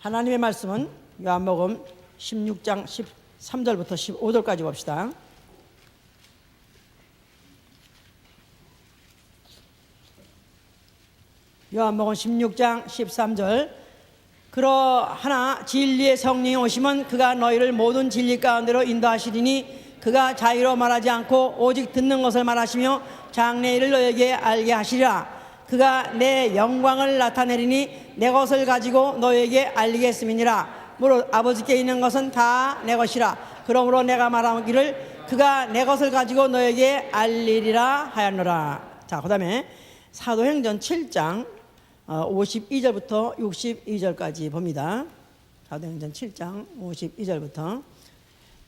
하나님의 말씀은 요한복음 16장 13절부터 15절까지 봅시다. 요한복음 16장 13절. 그러하나 진리의 성령이 오시면 그가 너희를 모든 진리 가운데로 인도하시리니 그가 자유로 말하지 않고 오직 듣는 것을 말하시며 장래일을 너희에게 알게 하시리라. 그가 내 영광을 나타내리니 내 것을 가지고 너희에게 알리겠음이니라. 무릇 아버지께 있는 것은 다 내 것이라. 그러므로 내가 말하기를 그가 내 것을 가지고 너희에게 알리리라 하였노라. 자, 그 다음에 사도행전 7장 52절부터 62절까지 봅니다. 사도행전 7장 52절부터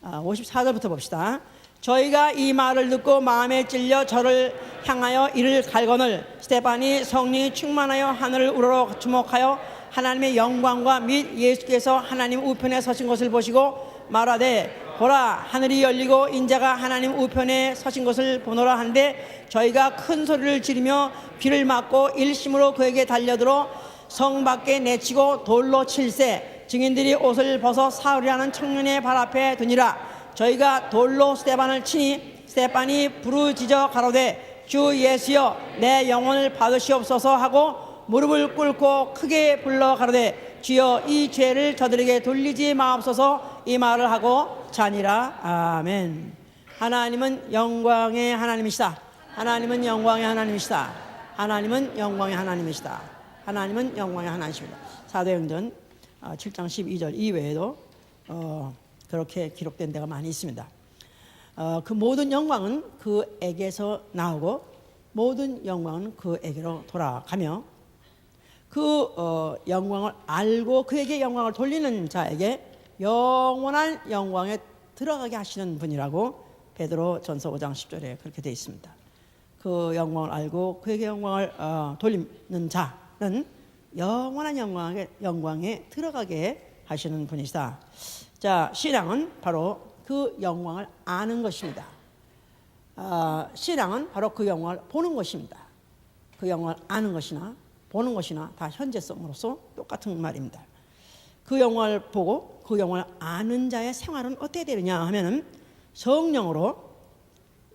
54절부터 봅시다. 저희가 이 말을 듣고 마음에 찔려 저를 향하여 이를 갈거늘 스데반이 성령이 충만하여 하늘을 우러러 주목하여 하나님의 영광과 및 예수께서 하나님 우편에 서신 것을 보시고 말하되 보라 하늘이 열리고 인자가 하나님 우편에 서신 것을 보노라 한데 저희가 큰 소리를 지르며 귀를 막고 일심으로 그에게 달려들어 성 밖에 내치고 돌로 칠세 증인들이 옷을 벗어 사울이라는 청년의 발 앞에 두니라. 저희가 돌로 스데반을 치니 스데반이 부르짖어 가로되 주 예수여 내 영혼을 받으시옵소서 하고 무릎을 꿇고 크게 불러 가로되 주여 이 죄를 저들에게 돌리지 마옵소서 이 말을 하고 자니라. 아멘. 하나님은 영광의 하나님이시다. 하나님은 영광의 하나님이시다. 하나님은 영광의 하나님이시다. 하나님은 영광의 하나님이십니다. 사도행전 7장 12절 이외에도 그렇게 기록된 데가 많이 있습니다. 그 모든 영광은 그에게서 나오고 모든 영광은 그에게로 돌아가며 그 영광을 알고 그에게 영광을 돌리는 자에게 영원한 영광에 들어가게 하시는 분이라고 베드로 전서 5장 10절에 그렇게 되어 있습니다. 그 영광을 알고 그에게 영광을 돌리는 자는 영원한 영광에 들어가게 하시는 분이시다. 자, 신앙은 바로 그 영광을 아는 것입니다. 신앙은 바로 그 영광을 보는 것입니다. 그 영광을 아는 것이나 보는 것이나 다 현재성으로서 똑같은 말입니다. 그 영광을 보고 그 영광을 아는 자의 생활은 어떻게 되느냐 하면은 성령으로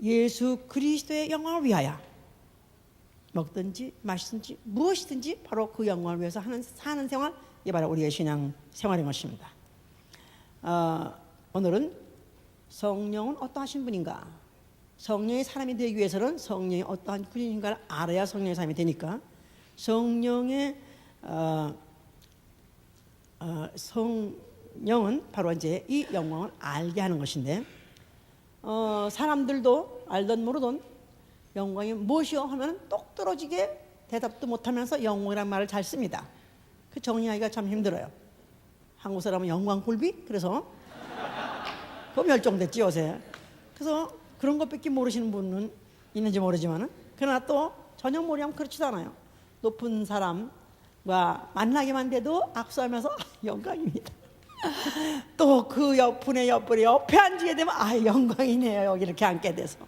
예수 그리스도의 영광을 위하여 먹든지 마시든지 무엇이든지 바로 그 영광을 위해서 사는 생활, 이게 바로 우리의 신앙 생활인 것입니다. 오늘은 성령은 어떠하신 분인가? 성령의 사람이 되기 위해서는 성령이 어떠한 분인가를 알아야 성령의 사람이 되니까 성령의 성령은 바로 이제 이 영광을 알게 하는 것인데 사람들도 알든 모르든 영광이 무엇이요 하면 똑 떨어지게 대답도 못하면서 영광이라는 말을 잘 씁니다. 그 정리하기가 참 힘들어요. 한국 사람은 영광 굴비? 그래서 그거 멸종됐지 요새. 그래서 그런 것밖에 모르시는 분은 있는지 모르지만은 그러나 또 전혀 모르면 그렇지도 않아요. 높은 사람과 만나기만 돼도 악수하면서 영광입니다. 또 그 옆에 앉게 되면 영광이네요. 여기 이렇게 앉게 돼서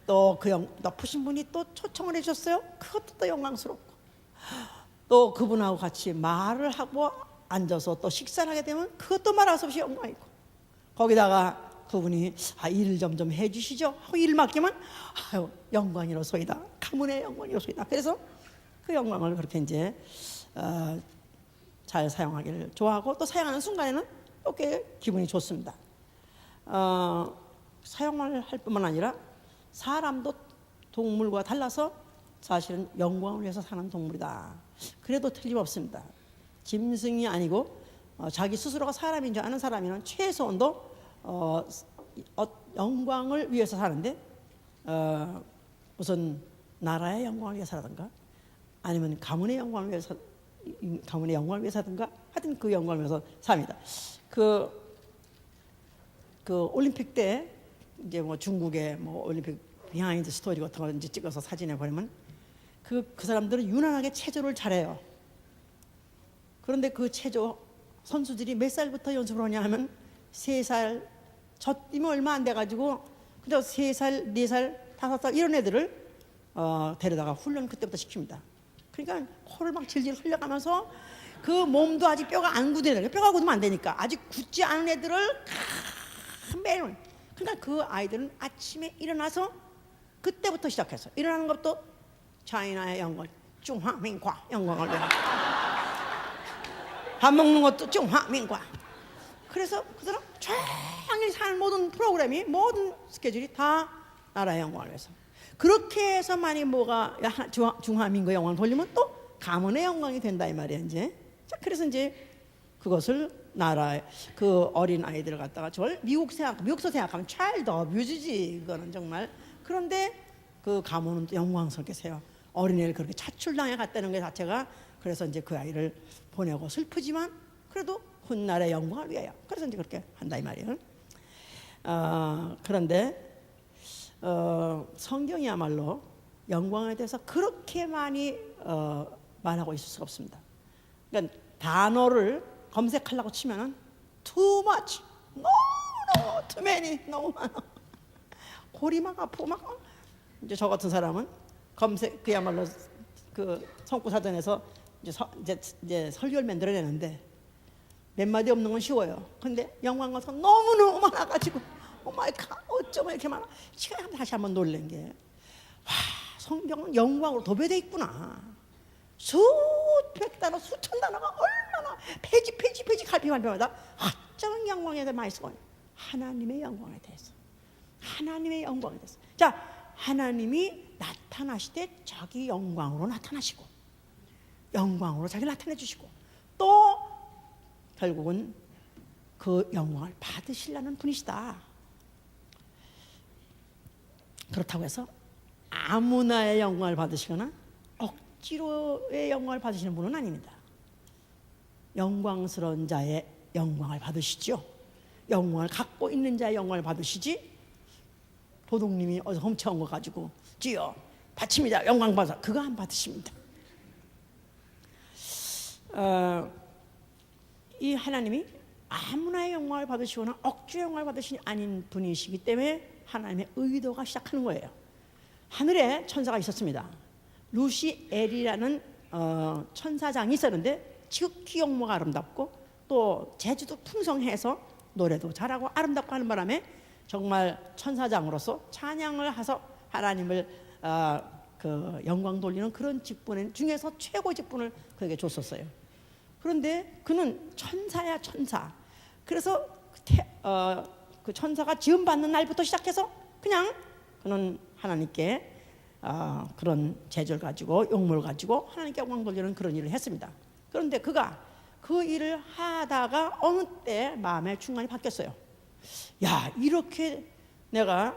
또 그 높으신 분이 또 초청을 해주셨어요. 그것도 또 영광스럽고 또 그분하고 같이 말을 하고 앉아서 또 식사를 하게 되면 그것도 말할 수 없이 영광이고 거기다가 그분이 일을 점점 해주시죠 하고 일 맡기면 영광이로소이다. 가문의 영광이로소이다. 그래서 그 영광을 그렇게 이제 잘 사용하기를 좋아하고 또 사용하는 순간에는 또 꽤 기분이 좋습니다. 사용을 할 뿐만 아니라 사람도 동물과 달라서 사실은 영광을 위해서 사는 동물이다. 그래도 틀림없습니다. 짐승이 아니고 자기 스스로가 사람인 줄 아는 사람이면 최소한도 영광을 위해서 사는데 무슨 나라의 영광을 위해서 사든가 아니면 가문의 영광을 위해서 하든가 하여튼 그 영광을 위해서 삽니다. 그 올림픽 때 이제 뭐 중국의 뭐 올림픽 비하인드 스토리 같은 거 이제 찍어서 사진에 보내면 그 사람들은 유난하게 체조를 잘해요. 그런데 그 체조 선수들이 몇 살부터 연습을 하냐 하면 3살, 저 뛰면 얼마 안 돼가지고 그저 3살, 4살, 5살 이런 애들을 데려다가 훈련 그때부터 시킵니다. 그러니까 코를 막 질질 흘려가면서 그 몸도 아직 뼈가 안 굳어야 돼. 뼈가 굳으면 안 되니까 아직 굳지 않은 애들을 매일. 그러니까 그 아이들은 아침에 일어나서 그때부터 시작해서 일어나는 것도 차이나의 영광, 중화민과 영광을 위하여. 밥 먹는 것도 중화민과. 그래서 그 사람 종일 사는 모든 프로그램이 모든 스케줄이 다 나라의 영광을 위해서. 그렇게 해서 만약 뭐가 중화민국의 영광을 돌리면 또 가문의 영광이 된다 이 말이야 이제. 자, 그래서 이제 그것을 나라의 그 어린 아이들을 갖다가 저걸 미국서 생각하면 차일드 어뷰즈지 그거는 정말. 그런데 그 가문은 또 영광스럽게 세요. 어린애를 그렇게 차출당해 갔다는 게 자체가. 그래서 이제 그 아이를 보내고 슬프지만 그래도 훗날의 영광을 위하여. 그래서 이제 그렇게 한다 이 말이에요. 그런데 성경이야말로 영광에 대해서 그렇게 많이 말하고 있을 수가 없습니다. 그러니까 단어를 검색하려고 치면은 too much, no, too many, 너무 많아. 골이 막 아프고 막. 이제 저 같은 사람은 검색 그야말로 그 성구사전에서 이제 설교를 만들어내는데 몇 마디 없는 건 쉬워요. 근데 영광과서 너무너무 많아가지고 오마이갓 어쩌면 이렇게 많아. 제가 다시 한번 놀란 게 와, 성경은 영광으로 도배돼 있구나. 수백 단어 수천 단어가 얼마나 페이지 갈피마다 어쩌면 영광에 대해 많이 쓰고 하나님의 영광에 대해서. 하나님의 영광에 대해서. 자, 하나님이 나타나시되 자기 영광으로 나타나시고 영광으로 자기를 나타내 주시고 또 결국은 그 영광을 받으시려는 분이시다. 그렇다고 해서 아무나의 영광을 받으시거나 억지로의 영광을 받으시는 분은 아닙니다. 영광스러운 자의 영광을 받으시죠. 영광을 갖고 있는 자의 영광을 받으시지. 도둑님이 어디서 훔쳐온 거 가지고 주여 받칩니다 영광 받아 그거 안 받으십니다. 이 하나님이 아무나의 영광을 받으시거나 억지의 영광을 받으시니 아닌 분이시기 때문에 하나님의 의도가 시작하는 거예요. 하늘에 천사가 있었습니다. 루시엘이라는 천사장이 있었는데 지극히 영모가 아름답고 또 재주도 풍성해서 노래도 잘하고 아름답고 하는 바람에 정말 천사장으로서 찬양을 해서 하나님을 그 영광 돌리는 그런 직분 중에서 최고 직분을 그에게 줬었어요. 그런데 그는 천사야 천사. 그래서 그 천사가 지음 받는 날부터 시작해서 그냥 그는 하나님께 그런 재주를 가지고 용모를 가지고 하나님께 영광 돌리는 그런 일을 했습니다. 그런데 그가 그 일을 하다가 어느 때 마음의 중간이 바뀌었어요. 야, 이렇게 내가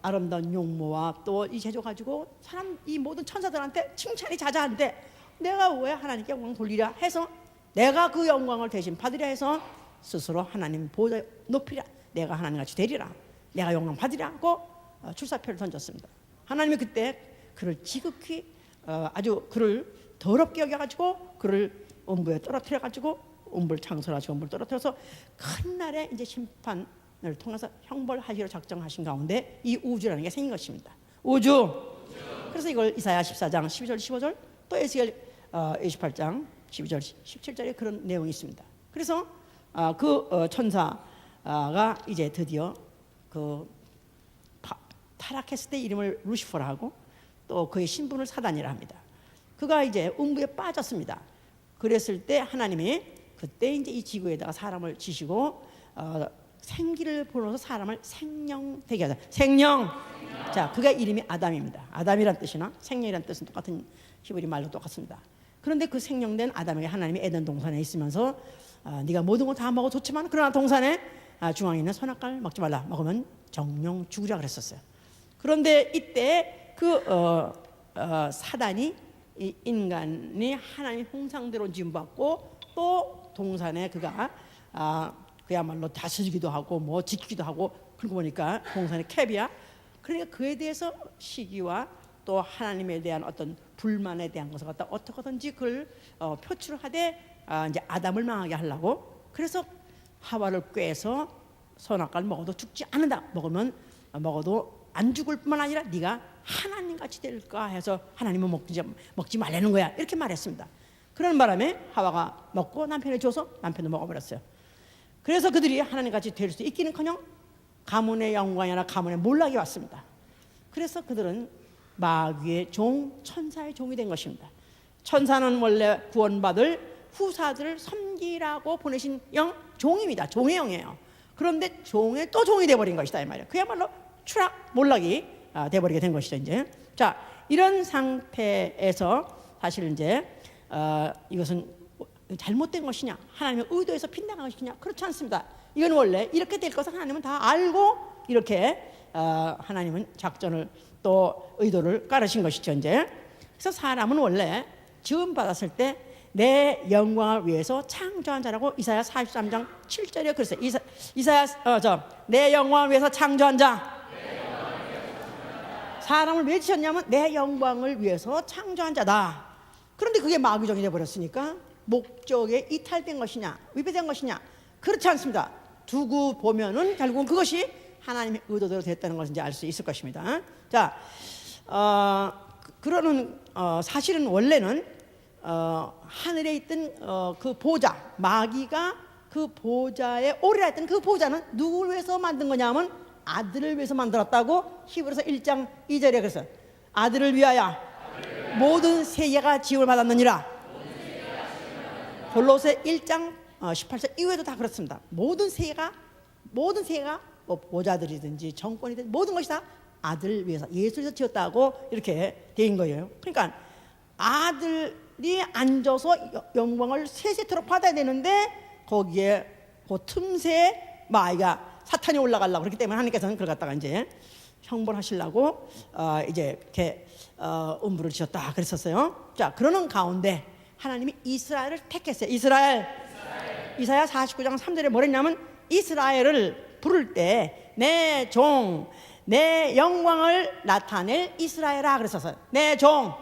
아름다운 용모와 또 이 재주 가지고 이 모든 천사들한테 칭찬이 자자한데 내가 왜 하나님께 영광 돌리랴 해서 내가 그 영광을 대신 받으랴 해서 스스로 하나님 보좌 높이랴, 내가 하나님같이 되리라, 내가 영광 받으랴 하고 출사표를 던졌습니다. 하나님이 그때 그를 지극히 아주 그를 더럽게 여겨가지고 그를 음부에 떨어뜨려가지고 음부를 창설하시고 음부를 떨어뜨려서 큰 날에 이제 심판을 통해서 형벌하시려 작정하신 가운데 이 우주라는 게 생긴 것입니다. 우주. 그래서 이걸 이사야 14장 12절 15절 또 에스겔 28장 12절 17절에 그런 내용이 있습니다. 그래서 그 천사가 이제 드디어 그 타락했을 때 이름을 루시퍼라 하고 또 그의 신분을 사단이라 합니다. 그가 이제 음부에 빠졌습니다. 그랬을 때 하나님이 그때 이제 이 지구에다가 사람을 지시고 생기를 불어서 사람을 생명되게 하자. 생명. 자, 그가 이름이 아담입니다. 아담이란 뜻이나 생명이란 뜻은 똑같은 히브리 말로 똑같습니다. 그런데 그 생명된 아담에게 하나님이 에덴 동산에 있으면서 네가 모든 거 다 먹어 좋지만 그러나 동산에 중앙에 있는 선악과를 먹지 말라. 먹으면 정령 죽으리라 그랬었어요. 그런데 이때 그 사단이 이 인간이 하나님 형상대로 지음받고 또 동산에 그가 그야말로 다스리기도 하고 뭐 지키기도 하고 그러고 보니까 동산의 캡이야. 그러니까 그에 대해서 시기와 또 하나님에 대한 어떤 불만에 대한 것을 갖다 어떻게든지 그걸 표출을 하되 이제 아담을 망하게 하려고 그래서 하와를 꿰서 선악과를 먹어도 죽지 않는다. 먹어도 안 죽을 뿐만 아니라 네가 하나님 같이 될까 해서 하나님은 먹지 말라는 거야. 이렇게 말했습니다. 그런 바람에 하와가 먹고 남편을 줘서 남편도 먹어버렸어요. 그래서 그들이 하나님같이 될 수 있기는커녕 가문의 영광이나 가문의 몰락이 왔습니다. 그래서 그들은 마귀의 종, 천사의 종이 된 것입니다. 천사는 원래 구원받을 후사들을 섬기라고 보내신 종입니다. 종의 영이에요. 그런데 종의 또 종이 돼버린 것이다 이 말이에요. 그야말로 추락, 몰락이 돼버리게 된 것이죠. 이제 자, 이런 상태에서 사실 이제 이것은 잘못된 것이냐, 하나님의 의도에서 빗나간 것이냐? 그렇지 않습니다. 이건 원래 이렇게 될 것을 하나님은 다 알고 이렇게 하나님은 작전을 또 의도를 깔으신 것이죠. 이제 그래서 사람은 원래 지음 받았을 때 내 영광을 위해서 창조한 자라고 이사야 43장 7절에 그랬어요. 이사야 내 영광을 위해서 창조한 자. 사람을 왜 지었냐면 내 영광을 위해서 창조한 자다. 그런데 그게 마귀적이 되어버렸으니까 목적에 이탈된 것이냐, 위배된 것이냐? 그렇지 않습니다. 두고 보면은 결국은 그것이 하나님의 의도대로 됐다는 것을 이제 알 수 있을 것입니다. 자, 그러는 사실은 원래는 하늘에 있던 그 보좌, 마귀가 그 보좌에 오르라 했던 그 보좌는 누구를 위해서 만든 거냐면 아들을 위해서 만들었다고 히브리서 1장 2절에 그랬어요. 아들을 위하여 모든 세계가 지음을 받았느니라. 골로새 1장 18절 이후에도 다 그렇습니다. 모든 세계가 뭐 보좌들이든지 정권이든지 모든 것이 다 아들을 위해서 예수를 위해서 지었다고 이렇게 된 거예요. 그러니까 아들이 앉아서 영광을 세세토록 받아야 되는데 거기에 그 틈새에 마귀가 사탄이 올라가려고 그렇기 때문에 하나님께서는 그걸 갖다가 이제 형벌하시려고 이제 이렇게 음부를 지었다 그랬었어요. 자, 그러는 가운데 하나님이 이스라엘을 택했어요. 이스라엘. 이사야 49장 3절에 뭐랬냐면 이스라엘을 부를 때 내 종, 내 영광을 나타낼 이스라엘아 그랬었어요. 내 종,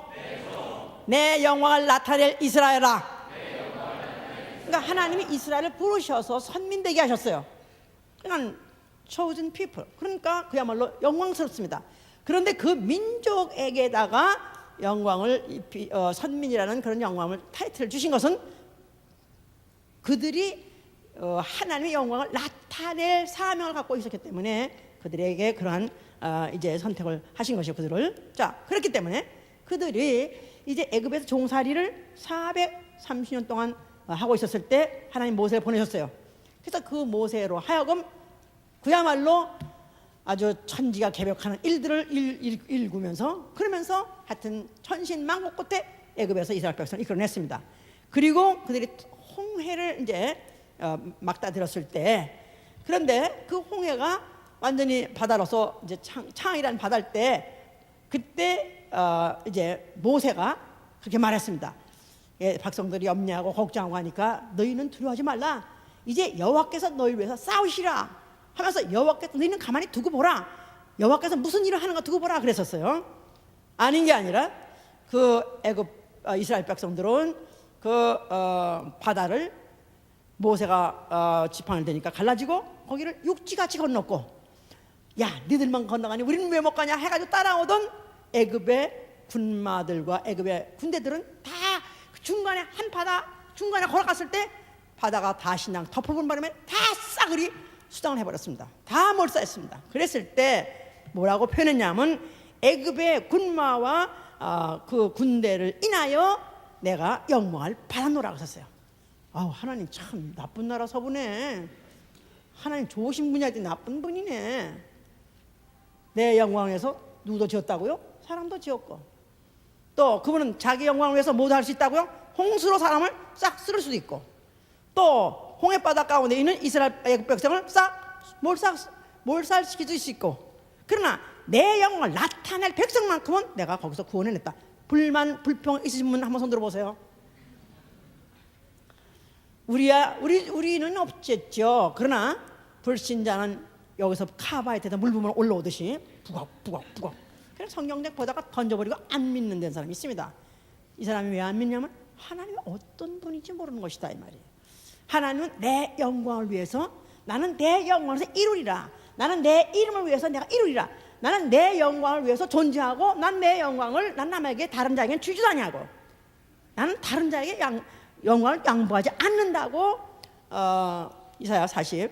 내 영광을 나타낼 이스라엘아. 그러니까 하나님이 이스라엘을 부르셔서 선민되게 하셨어요. 그러니까 chosen people. 그러니까 그야말로 영광스럽습니다. 그런데 그 민족에게다가 영광을 선민이라는 그런 영광을 타이틀을 주신 것은 그들이 하나님의 영광을 나타낼 사명을 갖고 있었기 때문에 그들에게 그러한 이제 선택을 하신 것이요 그들을. 자, 그렇기 때문에 그들이 이제 애굽에서 종살이를 430년 동안 하고 있었을 때 하나님 모세를 보내셨어요. 그래서 그 모세로 하여금 그야말로 아주 천지가 개벽하는 일들을 일구면서 그러면서 하여튼 천신만고 끝에 애굽에서 이스라엘 백성을 이끌어냈습니다. 그리고 그들이 홍해를 이제 막다들었을 때, 그런데 그 홍해가 완전히 바다로서 이제 창이라는 바다일 때 그때 이제 모세가 그렇게 말했습니다. 예, 백성들이 염려하고 걱정하고 하니까 너희는 두려워하지 말라. 이제 여호와께서 너희를 위해서 싸우시라 하면서 여호와께서 너희는 가만히 두고 보라. 여호와께서 무슨 일을 하는가 두고 보라 그랬었어요. 아닌 게 아니라 그 애굽 이스라엘 백성들은 그 바다를 모세가 지팡이를 대니까 갈라지고 거기를 육지같이 건넜고, 야 니들만 건너가니 우리는 왜 못 가냐 해가지고 따라오던 애굽의 군마들과 애굽의 군대들은 다 중간에 한 바다 중간에 걸어갔을 때 바다가 다 신랑 덮어본 바람에 다 싸그리 수장을 해버렸습니다. 다 몰사했습니다. 그랬을 때 뭐라고 표현했냐면 애굽의 군마와 그 군대를 인하여 내가 영광을 받았노라고 썼어요. 아우, 하나님 참 나쁜 나라 서부네. 하나님 좋으신 분이 아니지 나쁜 분이네. 내 영광을 위해서 누구도 지었다고요? 사람도 지었고, 또 그분은 자기 영광을 위해서 모두 할 수 있다고요? 홍수로 사람을 싹 쓸 수도 있고, 또 홍해바다 가운데 있는 이스라엘 애굽 백성을 싹 몰살시킬 수 있고, 그러나 내 영광을 나타낼 백성만큼은 내가 거기서 구원해냈다. 불만 불평 있으신 분 한번 손 들어보세요. 우리는 없겠죠. 그러나 불신자는 여기서 카바에테다 물 부으면 올라오듯이 부걱부걱 그래서 성경책 보다가 던져버리고 안 믿는 된 사람이 있습니다. 이 사람이 왜 안 믿냐면 하나님이 어떤 분인지 모르는 것이다 이 말이에요. 하나님은 내 영광을 위해서 나는 내 영광을 위해서 이루리라. 나는 내 이름을 위해서 내가 이루리라. 나는 내 영광을 위해서 존재하고 난 내 영광을 난 남에게 다른 자에게는 주지도 아니하고. 나는 다른 자에게 영광을 양보하지 않는다고 이사야 40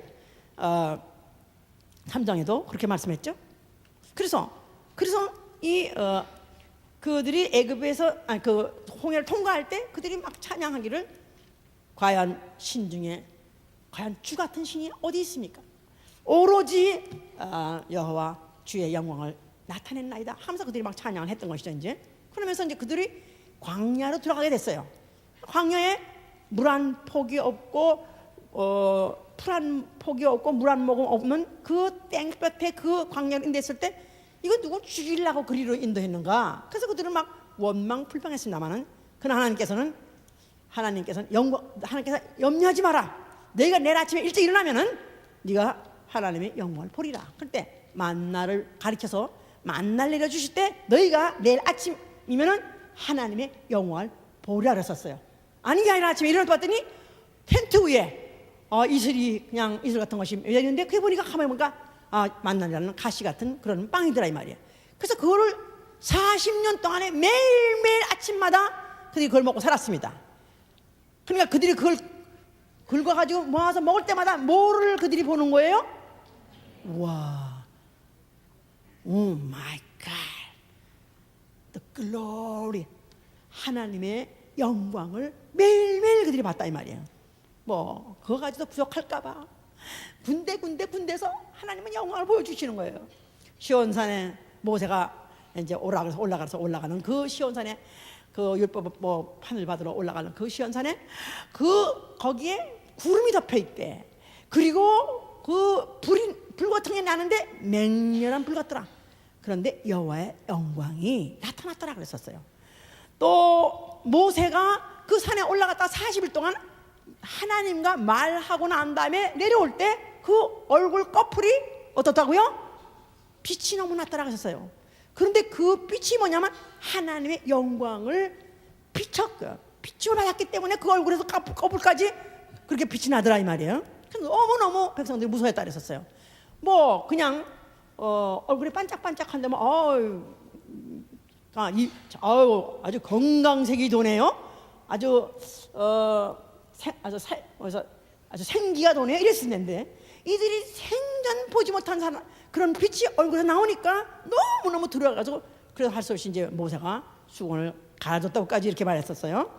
3장에도 그렇게 말씀했죠. 그래서 이 그들이 애굽에서 그 홍해를 통과할 때 그들이 막 찬양하기를, 과연 신 중에 과연 주 같은 신이 어디 있습니까? 오로지 여호와 주의 영광을 나타냈나이다 하면서 그들이 막 찬양을 했던 것이죠. 이제 그러면서 이제 그들이 광야로 들어가게 됐어요. 광야에 물 한 폭이 없고 풀 한 폭이 없고 물 한 모금 없는 그 땡볕에 그 광야를 인도했을 때 이거 누구 죽이려고 그리로 인도했는가? 그래서 그들은 막 원망 불평했습니다만은, 그러나 하나님께서 염려하지 마라. 너희가 내일 아침에 일찍 일어나면은 네가 하나님의 영광을 보리라. 그때 만나를 가리켜서 만나를 내려주실 때 너희가 내일 아침이면은 하나님의 영광을 보리라 그랬었어요. 아니 게 아니라 아침에 일어났더니 텐트 위에 이슬 같은 것이 있는데, 그게 보니까 가만히 보니까 만나라는 가시 같은 그런 빵이더라 이 말이에요. 그래서 그거를 40년 동안에 매일매일 아침마다 그들이 그걸 먹고 살았습니다. 그러니까 그들이 그걸 긁어가지고 모아서 먹을 때마다 뭐를 그들이 보는 거예요? 와, 오 마이 갓, the glory, 하나님의 영광을 매일매일 그들이 봤다 이 말이에요. 뭐 그거 가지고 부족할까봐 군데서 하나님은 영광을 보여주시는 거예요. 시온산에 모세가 이제 올라가는 그 시온산에, 그 율법 뭐 판을 받으러 올라가는 그 시온산에 거기에 구름이 덮여 있대. 그리고 그 불 같은 게 나는데 맹렬한 불 같더라. 그런데 여호와의 영광이 나타났더라 그랬었어요. 또 모세가 그 산에 올라갔다 40일 동안 하나님과 말하고 난 다음에 내려올 때 그 얼굴 꺼풀이 어떻다고요? 빛이 너무 났더라 하셨어요. 그런데 그 빛이 뭐냐면 하나님의 영광을 비췄고요. 빛으로 나왔기 때문에 그 얼굴에서 꺼풀까지 그렇게 빛이 나더라 이 말이에요. 너무너무 백성들이 무서워했다 그랬었어요. 뭐 그냥 얼굴이 반짝반짝한데 아주 건강색이 도네요. 아주 생기가 도네요. 이랬었는데 이들이 생전 보지 못한 그런 빛이 얼굴에 나오니까 너무너무 들어와가지고, 그래서 할 수 없이 이제 모세가 수건을 갈아줬다고까지 이렇게 말했었어요.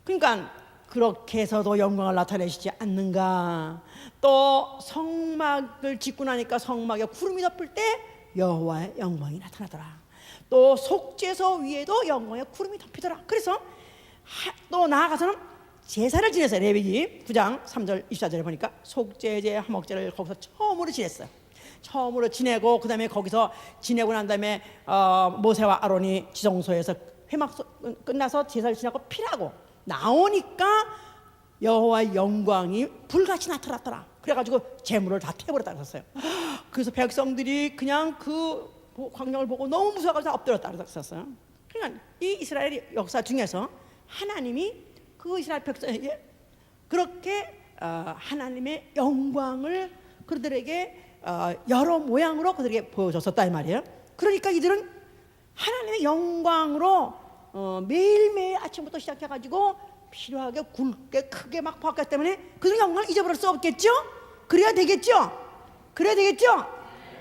그러니까 그렇게 해서도 영광을 나타내시지 않는가? 또 성막을 짓고 나니까 성막에 구름이 덮을 때 여호와의 영광이 나타나더라. 또 속죄소 위에도 영광의 구름이 덮이더라. 그래서 또 나아가서는 제사를 지냈어요. 레위기 9장 3절 24절에 보니까 속죄제 화목제를 거기서 처음으로 지냈어요. 처음으로 지내고, 그 다음에 거기서 지내고 난 다음에 모세와 아론이 지성소에서 회막 끝나서 제사를 지내고 피라고 나오니까 여호와의 영광이 불같이 나타났더라. 그래가지고 재물을 다 태워버렸다 그랬어요. 그래서 백성들이 그냥 그 광경을 보고 너무 무서워서 엎드렸다 그랬었어요. 그러니까 이 이스라엘 역사 중에서 하나님이 그 이스라엘 백성에게 그렇게 하나님의 영광을 그들에게 여러 모양으로 그들에게 보여줬었다 이 말이에요. 그러니까 이들은 하나님의 영광으로 매일매일 아침부터 시작해가지고 필요하게 굵게 크게 막 봤기 때문에 그들은 영광을 잊어버릴 수 없겠죠? 그래야 되겠죠?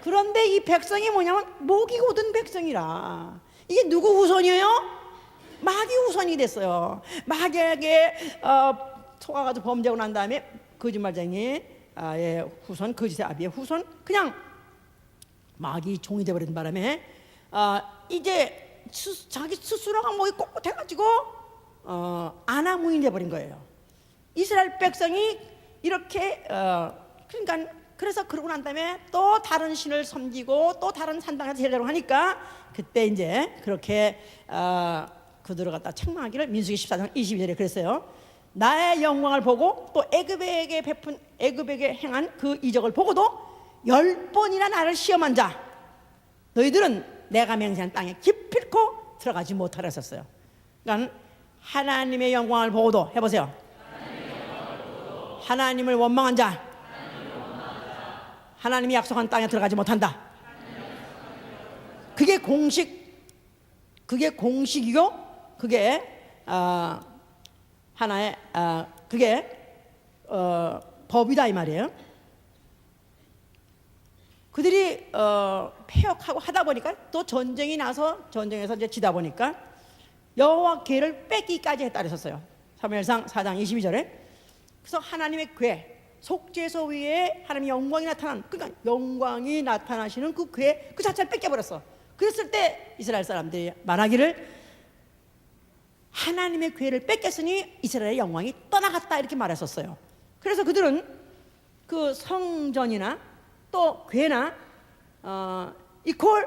그런데 이 백성이 뭐냐면 목이 고든 백성이라. 이게 누구 후손이에요? 마귀 후손이 됐어요. 마귀에게 속아가지고 범죄하고 난 다음에 거짓말쟁이의 후손, 거짓의 아비의 후손, 그냥 마귀 종이 되어버린 바람에 이제 자기 스스로가 목이 꼿꼿해가지고 아나무인이 되어버린 거예요. 이스라엘 백성이 이렇게 그러니까 그래서 그러고 난 다음에 또 다른 신을 섬기고 또 다른 산당에서 제사를 하니까 그때 이제 그렇게 그들을 갖다 책망하기를 민수기 14장 22절에 그랬어요. 나의 영광을 보고 또 애굽에게 행한 그 이적을 보고도 10번이나 나를 시험한 자 너희들은 내가 맹세한 땅에 기필코 들어가지 못하라 했었어요. 그러니까 하나님의 영광을 보고도 해보세요. 하나님을 원망한 자 하나님이 약속한 땅에 들어가지 못한다. 그게 공식이고 그게 하나의 그게 법이다 이 말이에요. 그들이 패역하고 하다 보니까 또 전쟁이 나서 전쟁에서 이제 지다 보니까 여호와 궤를 뺏기까지 했다 그랬었어요. 사무엘상 4장 22절에. 그래서 하나님의 궤, 속죄소 위에 하나님의 영광이 나타난, 그러니까 영광이 나타나시는 그 궤 그 자체를 뺏겨버렸어. 그랬을 때 이스라엘 사람들이 말하기를 하나님의 궤를 뺏겼으니 이스라엘의 영광이 떠나갔다 이렇게 말했었어요. 그래서 그들은 그 성전이나 또 궤나 이퀄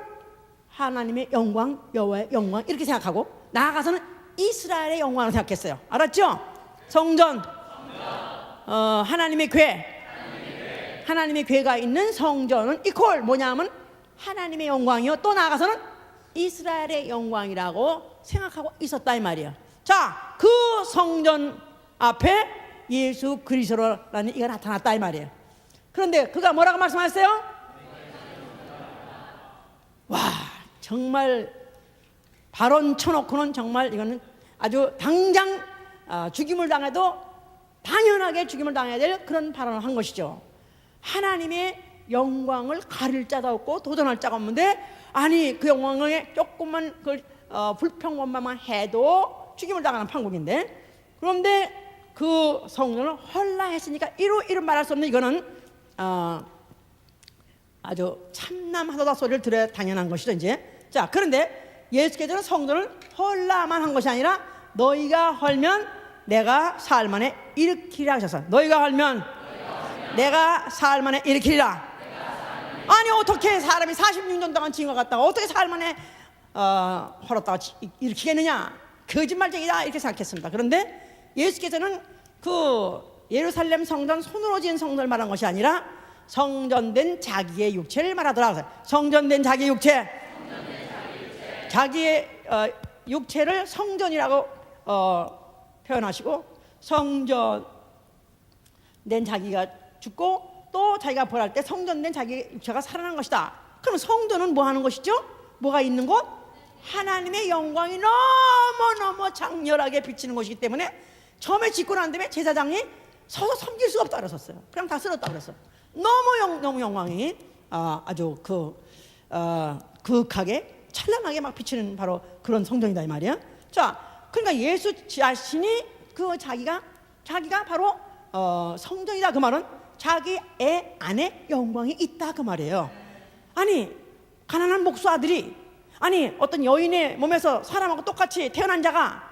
하나님의 영광, 여호와의 영광 이렇게 생각하고 나아가서는 이스라엘의 영광을 생각했어요. 알았죠? 성전, 하나님의 궤, 하나님의 궤가 있는 성전은 이퀄 뭐냐면 하나님의 영광이요. 또 나아가서는 이스라엘의 영광이라고 생각하고 있었다 이 말이에요. 자, 그 성전 앞에 예수 그리스도라는 이가 나타났다 이 말이에요. 그런데 그가 뭐라고 말씀하셨어요? 와, 정말 발언 쳐놓고는 정말 이거는 아주 당장 죽임을 당해도 당연하게 죽임을 당해야 될 그런 발언을 한 것이죠. 하나님의 영광을 가릴 자도 없고 도전할 자가 없는데 아니 그 영광에 조금만 그 불평원만 해도 죽임을 당하는 판국인데 그런데 그 성전을 헐라했으니까 이루 말할 수 없는 이거는 아주 참남하도다 소리를 들어야 당연한 것이죠 이제. 자, 그런데 예수께서는 성전을 헐라만 한 것이 아니라 너희가 헐면 내가 사흘 만에 일으키리라 하셔서 너희가 헐면 내가 사흘 만에 일으키리라. 아니 어떻게 사람이 46년 동안 지은 것 같다가 어떻게 사흘 만에 헐었다가 일으키겠느냐, 거짓말쟁이다 이렇게 생각했습니다. 그런데 예수께서는 그 예루살렘 성전 손으로 지은 성전을 말한 것이 아니라 성전된 자기의 육체를 말하더라. 성전된 자기의 육체, 자기의 육체를 성전이라고 표현하시고 성전된 자기가 죽고 또 자기가 부활할 때 성전된 자기 육체가 살아난 것이다. 그럼 성전은 뭐 하는 것이죠? 뭐가 있는 곳? 하나님의 영광이 너무너무 장렬하게 비치는 곳이기 때문에 처음에 짓고 난 다음에 제사장이 서서 섬길 수가 없다 그랬었어요. 그냥 다 쓸었다 그랬어요. 너무 영광이 아주 그윽하게 찬란하게 막 비치는 바로 그런 성전이다 이 말이야. 자, 그러니까 예수 자신이 그 자기가 바로 성전이다 그 말은 자기 애 안에 영광이 있다 그 말이에요. 아니 가난한 목수 아들이 아니 어떤 여인의 몸에서 사람하고 똑같이 태어난 자가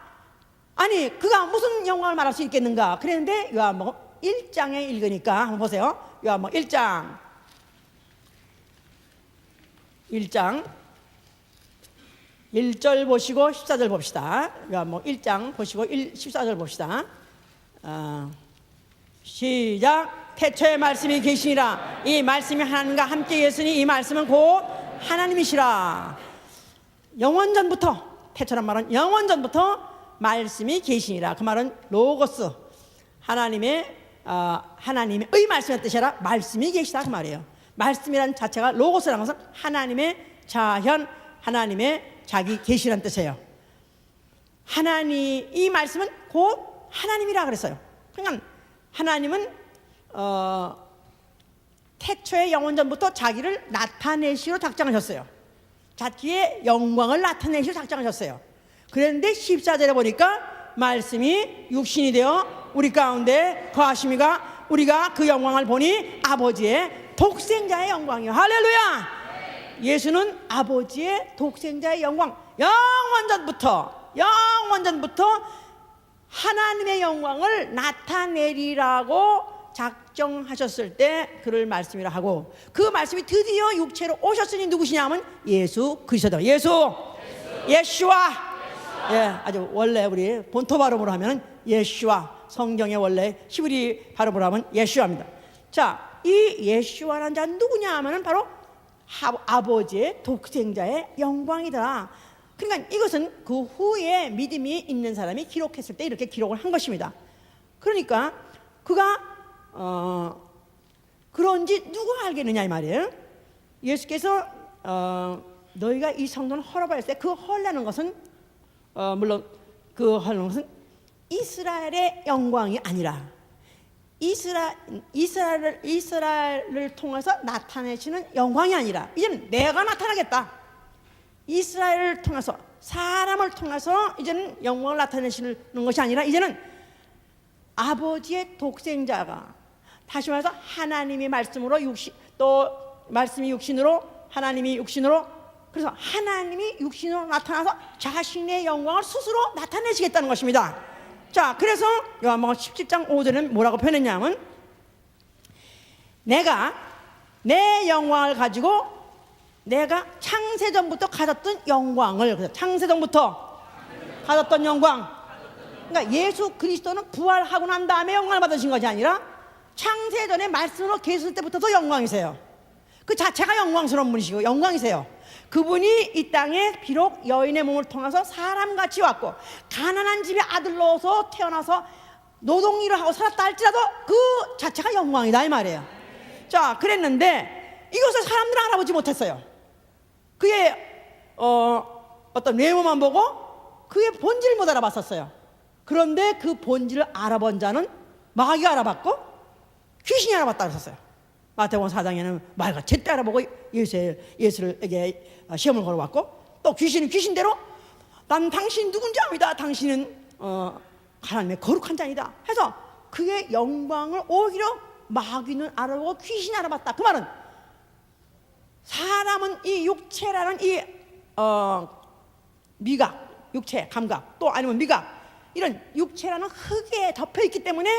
아니 그가 무슨 영광을 말할 수 있겠는가 그랬는데 요한복음 1장에 읽으니까 한번 보세요. 요한복음 1장 1절 보시고 14절 봅시다. 요한복음 1장 보시고 14절 봅시다. 시작. 태초에 말씀이 계시니라. 이 말씀이 하나님과 함께 계시니 이 말씀은 곧 하나님이시라. 영원전부터, 태초란 말은 영원전부터 말씀이 계시니라. 그 말은 로고스, 하나님의 말씀의 뜻이라 말씀이 계시다 그 말이에요. 말씀이란 자체가 로고스라는 것은 하나님의 자현, 하나님의 자기 계시라는 뜻이에요. 이 말씀은 곧 하나님이라 그랬어요. 그러니까 하나님은 태초의 영원전부터 자기를 나타내시로 작정하셨어요. 자기의 영광을 나타내시로 작정하셨어요. 그런데 14절에 보니까 말씀이 육신이 되어 우리 가운데 거하심이가 우리가 그 영광을 보니 아버지의 독생자의 영광이요. 할렐루야. 예수는 아버지의 독생자의 영광, 영원전부터 하나님의 영광을 나타내리라고 작정하셨을 때 그를 말씀이라 하고 그 말씀이 드디어 육체로 오셨으니 누구시냐면 예수 그리스도. 예수와 예, 아주 원래 우리 본토 발음으로 하면 예수와, 성경의 원래 히브리 발음으로 하면 예수와입니다. 자, 이 예수와라는 자는 누구냐 하면은 바로 아버지의 독생자의 영광이다. 그러니까 이것은 그 후에 믿음이 있는 사람이 기록했을 때 이렇게 기록을 한 것입니다. 그러니까 그가 그런지 누가 알겠느냐 이 말이에요. 예수께서 너희가 이 성전을 헐어버렸을 때 그 헐라는 것은 물론 그 하는 것은 이스라엘의 영광이 아니라 이스라엘을 통해서 나타내시는 영광이 아니라 이제는 내가 나타나겠다. 이스라엘을 통해서, 사람을 통해서 이제는 영광을 나타내시는 것이 아니라 이제는 아버지의 독생자가, 다시 말해서 하나님의 말씀으로 또 말씀이 육신으로, 하나님이 육신으로, 그래서 하나님이 육신으로 나타나서 자신의 영광을 스스로 나타내시겠다는 것입니다. 자, 그래서 요한복음 17장 5절은 뭐라고 표현했냐면, 내가 내 영광을 가지고 내가 창세전부터 가졌던 영광을, 그래서 창세전부터 가졌던 영광, 그러니까 예수 그리스도는 부활하고 난 다음에 영광을 받으신 것이 아니라 창세전에 말씀으로 계셨을 때부터도 영광이세요. 그 자체가 영광스러운 분이시고 영광이세요. 그분이 이 땅에 비록 여인의 몸을 통해서 사람같이 왔고 가난한 집의 아들로서 태어나서 노동일을 하고 살았다 할지라도 그 자체가 영광이다 이 말이에요. 자, 그랬는데 이것을 사람들은 알아보지 못했어요. 그의 어떤 외모만 보고 그의 본질을 못 알아봤었어요. 그런데 그 본질을 알아본 자는 마귀가 알아봤고 귀신이 알아봤다 그랬었어요. 마태복음 4장에는 마귀가 제때 알아보고 예수에게 시험을 걸어왔고, 또 귀신은 귀신대로 난 당신 누군지 압니다. 당신은 하나님의 거룩한 자이다 해서 그의 영광을 오히려 마귀는 알아보고 귀신이 알아봤다. 그 말은 사람은 이 육체라는 이 미각, 육체, 감각, 또 아니면 미각, 이런 육체라는 흙에 덮여있기 때문에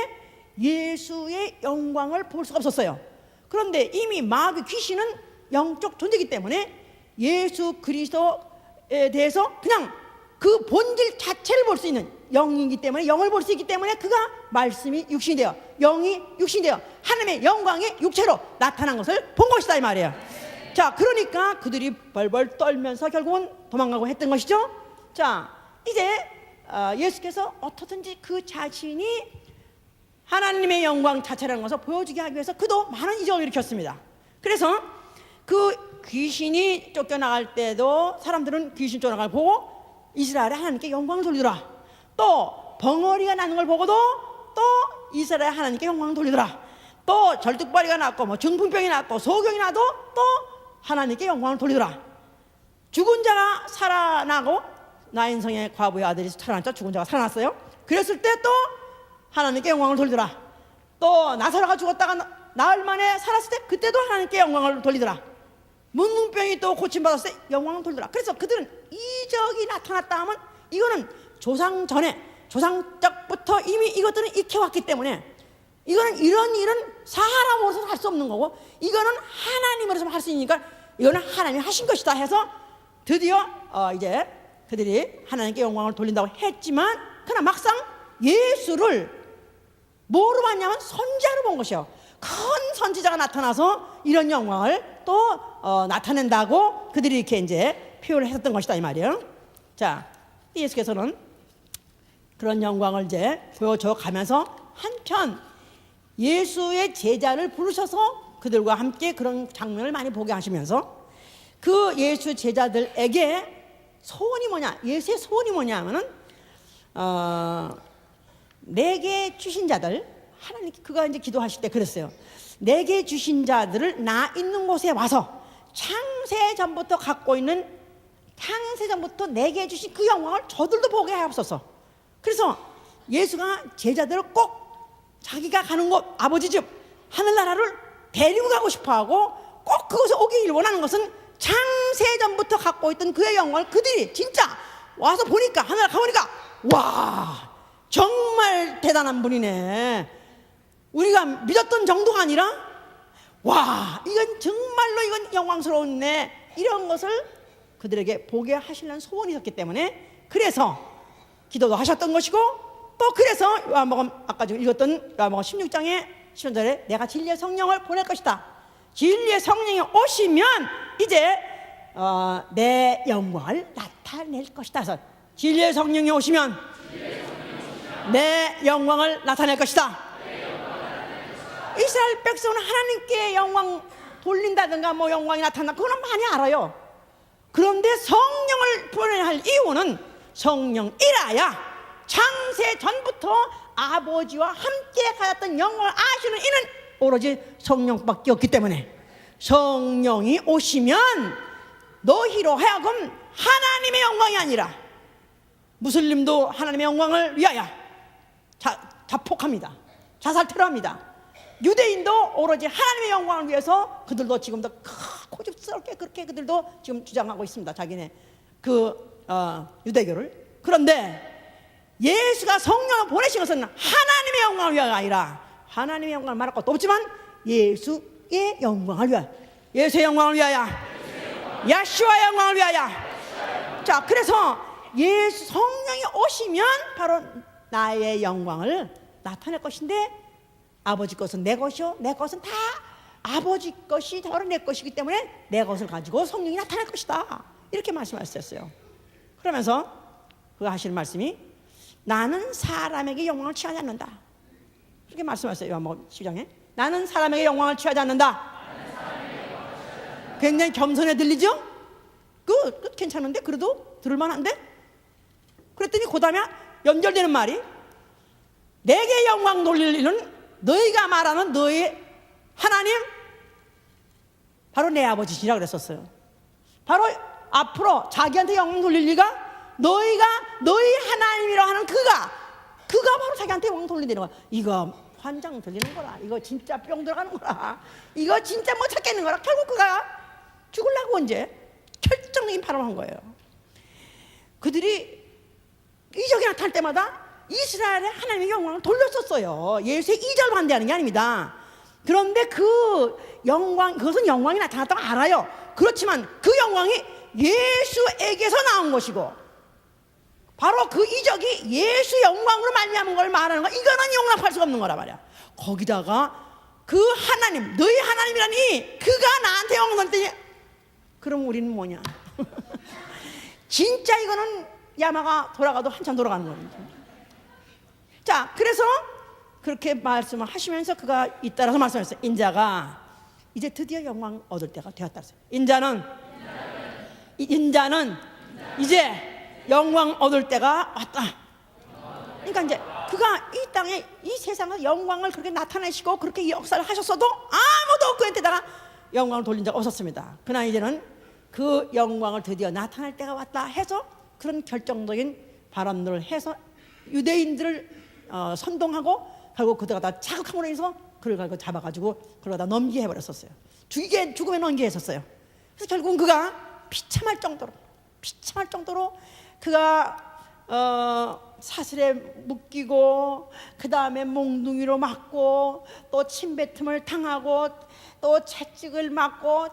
예수의 영광을 볼 수가 없었어요. 그런데 이미 마귀, 귀신은 영적 존재이기 때문에 예수 그리스도에 대해서 그냥 그 본질 자체를 볼 수 있는 영이기 때문에, 영을 볼 수 있기 때문에 그가 말씀이 육신이 되어, 영이 육신이 되어 하나님의 영광이 육체로 나타난 것을 본 것이다 이 말이에요. 자, 그러니까 그들이 벌벌 떨면서 결국은 도망가고 했던 것이죠. 자, 이제 예수께서 어떻든지 그 자신이 하나님의 영광 자체라는 것을 보여주게 하기 위해서 그도 많은 이적을 일으켰습니다. 그래서 그 귀신이 쫓겨나갈 때도 사람들은 귀신 쫓아나갈 보고 이스라엘의 하나님께 영광을 돌리더라. 또 벙어리가 나는 걸 보고도 또 이스라엘 하나님께 영광을 돌리더라. 또 절뚝발이가 났고 뭐 중풍병이 났고 소경이 나도 또 하나님께 영광을 돌리더라. 죽은 자가 살아나고, 나인성의 과부의 아들이 살아났죠. 죽은 자가 살아났어요. 그랬을 때 또 하나님께 영광을 돌리더라. 또 나사로가 죽었다가 나흘 만에 살았을 때 그때도 하나님께 영광을 돌리더라. 문둥병이 또 고침받았을 때 영광을 돌리더라. 그래서 그들은 이적이 나타났다 하면 이거는 조상 전에, 조상적부터 이미 이것들은 익혀왔기 때문에 이거는 이런 일은 사람으로서 할 수 없는 거고 이거는 하나님으로서 할 수 있으니까 이거는 하나님이 하신 것이다 해서 드디어 이제 그들이 하나님께 영광을 돌린다고 했지만, 그러나 막상 예수를 뭐로 봤냐면 선지자로 본 것이요. 큰 선지자가 나타나서 이런 영광을 또 나타낸다고 그들이 이렇게 이제 표현을 했었던 것이다 이 말이에요. 자, 예수께서는 그런 영광을 이제 보여줘 가면서 한편 예수의 제자를 부르셔서 그들과 함께 그런 장면을 많이 보게 하시면서 그 예수 제자들에게 소원이 뭐냐, 예수의 소원이 뭐냐 하면은 내게 주신 자들, 하나님께 그가 이제 기도하실 때 그랬어요. 내게 주신 자들을 나 있는 곳에 와서 창세 전부터 갖고 있는, 창세 전부터 내게 주신 그 영광을 저들도 보게 하옵소서. 그래서 예수가 제자들을 꼭 자기가 가는 곳, 아버지 집 하늘나라를 데리고 가고 싶어하고 꼭 그곳에 오기를 원하는 것은 창세 전부터 갖고 있던 그의 영광을 그들이 진짜 와서 보니까, 하늘나라 가보니까 와, 정말 대단한 분이네, 우리가 믿었던 정도가 아니라 와, 이건 정말로 이건 영광스러운네, 이런 것을 그들에게 보게 하시려는 소원이 있었기 때문에 그래서 기도도 하셨던 것이고, 또 그래서 요한복음 아까 지금 읽었던 요한복음 16장의 10절에 내가 진리의 성령을 보낼 것이다, 진리의 성령이 오시면 이제 내 영광을 나타낼 것이다. 그래서 진리의 성령이 오시면 내 영광을 나타낼 것이다. 이스라엘 백성은 하나님께 영광 돌린다든가 뭐 영광이 나타난다, 그거는 많이 알아요. 그런데 성령을 보내야 할 이유는 성령이라야 창세 전부터 아버지와 함께 가졌던 영광을 아시는 이는 오로지 성령밖에 없기 때문에 성령이 오시면 너희로 하여금 하나님의 영광이 아니라, 무슬림도 하나님의 영광을 위하여 자폭합니다. 자살 테러합니다. 유대인도 오로지 하나님의 영광을 위해서 그들도 지금도 고집스럽게 그렇게 그들도 지금 주장하고 있습니다. 자기네 유대교를. 그런데 예수가 성령을 보내신 것은 하나님의 영광을 위하여가 아니라, 하나님의 영광을 말할 것도 없지만 예수의 영광을 위하여, 예수의 영광을 위하여, 야슈아의 영광을 위하여. 자, 그래서 예수 성령이 오시면 바로 나의 영광을 나타낼 것인데, 아버지 것은 내 것이요 내 것은 다 아버지 것이 바로 내 것이기 때문에 내 것을 가지고 성령이 나타날 것이다, 이렇게 말씀하셨어요. 그러면서 그가 하시는 말씀이 나는 사람에게 영광을 취하지 않는다, 이렇게 말씀하셨어요. 요한복음 10장에 나는 사람에게 영광을 취하지 않는다. 굉장히 겸손해 들리죠? 그 괜찮은데, 그래도 들을만한데? 그랬더니 그 다음에 연결되는 말이, 내게 영광 돌릴 일은 너희가 말하는 너희 하나님, 바로 내 아버지시라 그랬었어요. 바로 앞으로 자기한테 영광 돌릴 리가, 너희가 너희 하나님이라 하는 그가 바로 자기한테 영광 돌린다는 거야. 이거 환장 들리는 거라, 이거 진짜 뿅 들어가는 거라, 이거 진짜 못 찾겠는 거라. 결국 그가 죽으려고 이제 결정적인 발언을 한 거예요. 그들이 이적이 나타날 때마다 이스라엘의 하나님의 영광을 돌렸었어요. 예수의 이적을 반대하는 게 아닙니다. 그런데 그 영광, 그것은 영광이 나타났다고 알아요. 그렇지만 그 영광이 예수에게서 나온 것이고, 바로 그 이적이 예수 영광으로 말미암은 걸 말하는 거, 이거는 용납할 수가 없는 거란 말이야. 거기다가 그 하나님, 너희 하나님이라니 그가 나한테 영광 돌렸더니, 그럼 우리는 뭐냐? 진짜 이거는 야마가 돌아가도 한참 돌아가는 거예요. 자, 그래서 그렇게 말씀을 하시면서 그가 잇따라서 말씀했어요. 인자가 이제 드디어 영광 얻을 때가 되었다. 인자는 이제 영광 얻을 때가 왔다. 그러니까 이제 그가 이 땅에, 이 세상에 영광을 그렇게 나타내시고 그렇게 역사를 하셨어도 아무도 그한테다가 영광을 돌린 적 없었습니다. 그러나 이제는 그 영광을 드디어 나타날 때가 왔다 해서 그런 결정적인 발언들을 해서 유대인들을 선동하고 결국 그들가 다 자극함으로 인해서 그를 가지고 잡아가지고 그걸 다 넘기게 해버렸었어요. 죽음에 넘기게 했었어요. 그래서 결국은 그가 비참할 정도로 그가 사슬에 묶이고, 그 다음에 몽둥이로 맞고, 또 침뱉음을 당하고, 또 채찍을 맞고,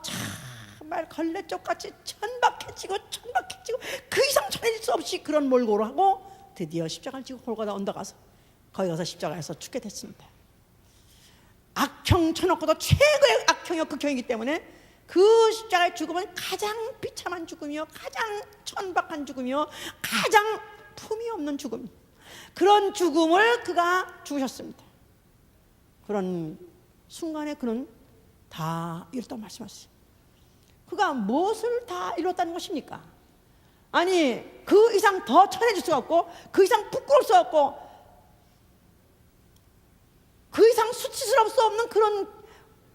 정말 걸레쪽같이 천박해지고 그 이상 전해질 수 없이 그런 몰골을 하고 드디어 십자가를 지고 골고다 언덕 가서 거기 가서 십자가에서 죽게 됐습니다. 악형 쳐놓고도 최고의 악형이요 극형이기 때문에 그 십자가의 죽음은 가장 비참한 죽음이요, 가장 천박한 죽음이요, 가장 품이 없는 죽음, 그런 죽음을 그가 죽으셨습니다. 그런 순간에 그는 다 이뤘다고 말씀하셨어요. 그가 무엇을 다 이뤘다는 것입니까? 아니, 그 이상 더 천해질 수가 없고, 그 이상 부끄러울 수 없고, 그 이상 수치스러울 수 없는 그런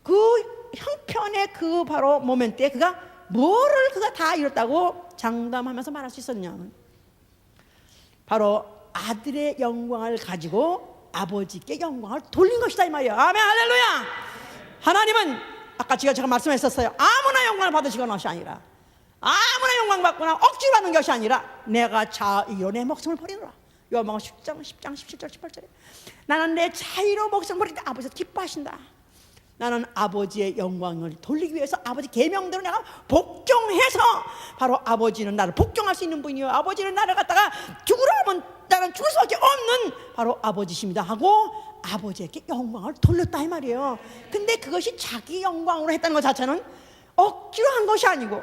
그 형편의 그 바로 모멘트에 그가 뭐를 그가 다 이뤘다고 장담하면서 말할 수 있었냐면, 바로 아들의 영광을 가지고 아버지께 영광을 돌린 것이다, 이 말이에요. 아멘, 할렐루야. 하나님은 아까 제가 말씀했었어요. 아무나 영광을 받으시는 것이 아니라, 아무나 영광 받거나 억지로 받는 것이 아니라 내가 자유로 내 목숨을 버리노라. 요한복음 10장 17절 18절에 나는 내 자유로 목숨을 버릴 때 아버지가 기뻐하신다. 나는 아버지의 영광을 돌리기 위해서 아버지 계명대로 내가 복종해서, 바로 아버지는 나를 복종할 수 있는 분이요, 아버지는 나를 갖다가 죽으라 하면 나는 죽을 수밖에 없는 바로 아버지십니다 하고 아버지에게 영광을 돌렸다, 이 말이에요. 근데 그것이 자기 영광으로 했다는 것 자체는 억지로 한 것이 아니고,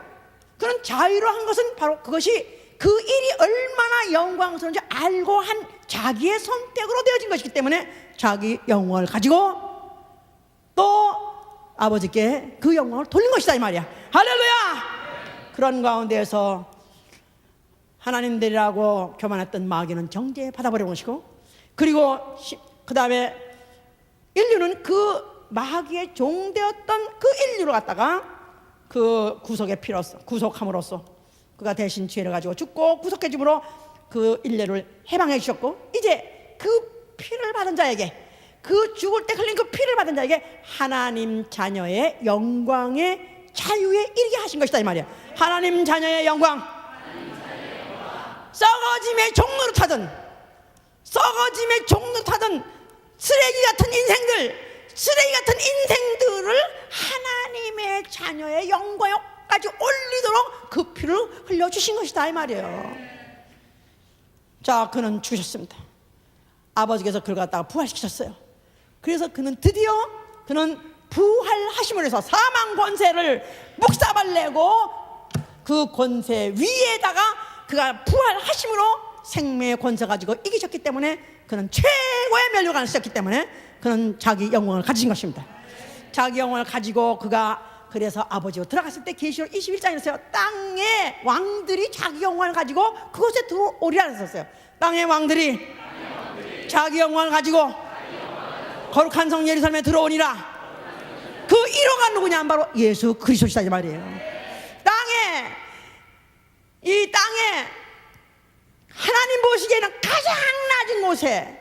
그런 자유로 한 것은 바로 그것이 그 일이 얼마나 영광스러운지 알고 한 자기의 선택으로 되어진 것이기 때문에 자기 영광을 가지고 또 아버지께 그 영광을 돌린 것이다, 이 말이야. 할렐루야. 그런 가운데에서 하나님 되리라고 교만했던 마귀는 정죄 받아버린 것이고, 그리고 그 다음에 인류는 그 마귀의 종되었던 그 인류를 갖다가 그 구속의 피로서, 구속함으로써 그가 대신 죄를 가지고 죽고 구속해줌으로 그 인류를 해방해 주셨고, 이제 그 피를 받은 자에게, 그 죽을 때 흘린 그 피를 받은 자에게 하나님 자녀의 영광의 자유에 이르게 하신 것이다 이 말이야. 하나님 자녀의 영광, 썩어짐의 종로로 타던, 썩어짐의 종로로 타던 쓰레기 같은 인생들을 하나님의 자녀의 영광까지 올리도록 그 피를 흘려주신 것이다 이 말이에요. 자, 그는 죽으셨습니다. 아버지께서 그를 갖다가 부활시키셨어요. 그래서 그는 드디어 부활하심을 해서 사망 권세를 묵사발내고 그 권세 위에다가 그가 부활하심으로 생명의 권세 가지고 이기셨기 때문에, 그는 최고의 면류관을 쓰셨기 때문에 그는 자기 영광을 가지신 것입니다. 자기 영광을 가지고 그가 그래서 아버지로 들어갔을 때 계시록 21장에서요, 땅의 왕들이 자기 영광을 가지고 그곳에 들어오리라 했었어요. 땅의 왕들이 자기 영광을 가지고 거룩한 성 예루살렘에 들어오니라. 그 1호가 누구냐? 바로 예수 그리스도시다 이 말이에요. 이 땅에 하나님 보시기에는 가장 낮은 곳에,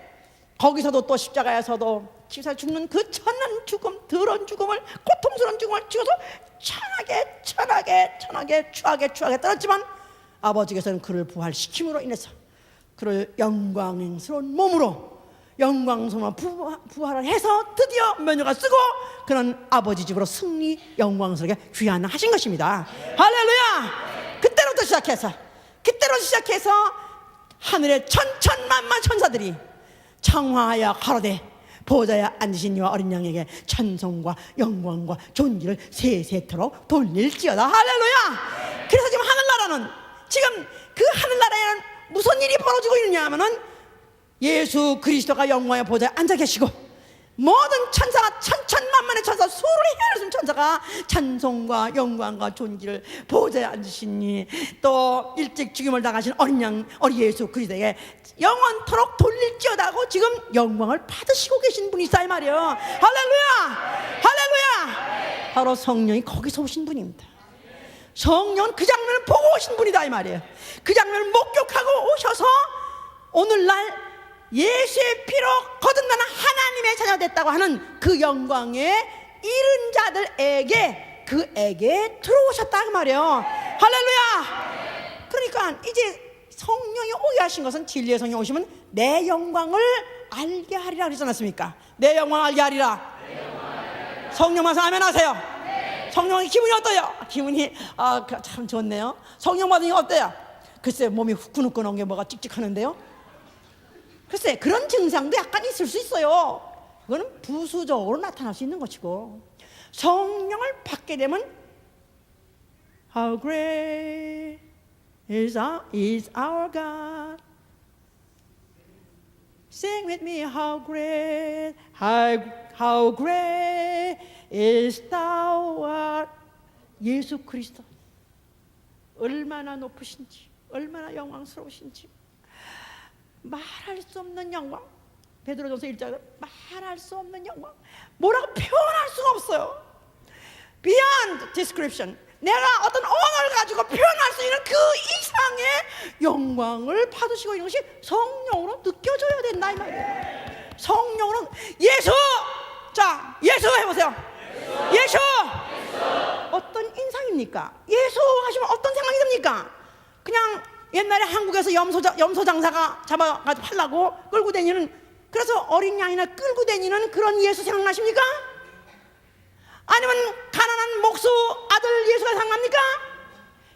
거기서도 또 십자가에서도 치사 죽는 그 천한 죽음, 더러운 죽음을, 고통스러운 죽음을 죽어서 추하게 떨었지만, 아버지께서는 그를 부활시킴으로 인해서 그를 영광스러운 몸으로, 영광스러운 부활을 해서 드디어 면류관 쓰고 그는 아버지 집으로 승리 영광스럽게 귀환하신 것입니다. 할렐루야. 그때로부터 시작해서 하늘의 천천만만 천사들이 청하하여 가로되 보좌에 앉으신 이와 어린 양에게 찬송과 영광과 존귀를 세세토록 돌릴지어다. 할렐루야. 그래서 지금 하늘나라는, 지금 그 하늘나라에는 무슨 일이 벌어지고 있느냐 하면은, 예수 그리스도가 영광의 보좌에 앉아 계시고 모든 천사가, 천천만만의 천사, 수를 헤아리는 천사가 찬송과 영광과 존귀를 보좌에 앉으시니, 또 일찍 죽임을 당하신 어린 양, 어린 예수 그리스도에게 영원토록 돌릴지어다고 지금 영광을 받으시고 계신 분이 있다 이 말이에요. 할렐루야. 바로 성령이 거기서 오신 분입니다. 성령은 그 장면을 보고 오신 분이다 이 말이에요. 그 장면을 목격하고 오셔서 오늘날 예수의 피로 거듭나는 하나님의 자녀 됐다고 하는 그 영광에 이른 자들에게, 그에게 들어오셨다 그 말이에요. 할렐루야. 그러니까 이제 성령이 오게 하신 것은, 진리의 성령이 오시면 내 영광을 알게 하리라 그러지 않았습니까? 내 영광을 알게 하리라. 성령 말씀 아멘 하세요. 성령의 기분이 어때요? 기분이 참 좋네요. 성령 받으니까 어때요? 글쎄, 몸이 후끈후끈한 게 뭐가 찍찍하는데요. 글쎄, 그런 증상도 약간 있을 수 있어요. 그거는 부수적으로 나타날 수 있는 것이고, 성령을 받게 되면 How great is our God. Sing with me, how great is thou art. 예수 그리스도 얼마나 높으신지, 얼마나 영광스러우신지, 말할 수 없는 영광. 베드로전서 1장에 말할 수 없는 영광, 뭐라고 표현할 수가 없어요. Beyond description. 내가 어떤 언어를 가지고 표현할 수 있는 그 이상의 영광을 받으시고 있는 것이 성령으로 느껴져야 된다 이 말이에요. 성령으로 예수, 자 예수 해보세요. 예수. 어떤 인상입니까? 예수 하시면 어떤 생각이 듭니까? 그냥 옛날에 한국에서 염소 장사가 잡아가지고 팔라고 끌고 다니는, 그래서 어린 양이나 끌고 다니는 그런 예수 생각나십니까? 아니면 가난한 목수 아들 예수가 생각납니까?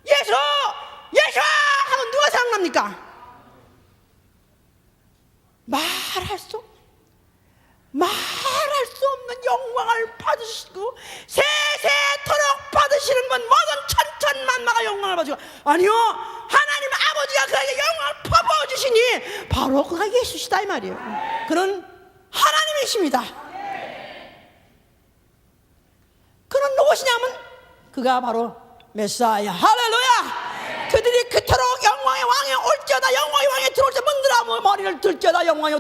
예수 하면 누가 생각납니까? 말할 수 없는 영광을 받으시고 세세토록 받으시는 분, 모든 천천만마가 영광을 받으시고, 아니요, 하나님 아버지가 그에게 영광을 퍼부어주시니 바로 그가 예수시다 이 말이에요. 그는 하나님이십니다. 그는 누구시냐면 그가 바로 메시아야. 할렐루야. 그들이 그토록 영광의 왕에 올지어다, 영광의 왕에 들어올지어다, 문드라 머리를 들지어다, 영광의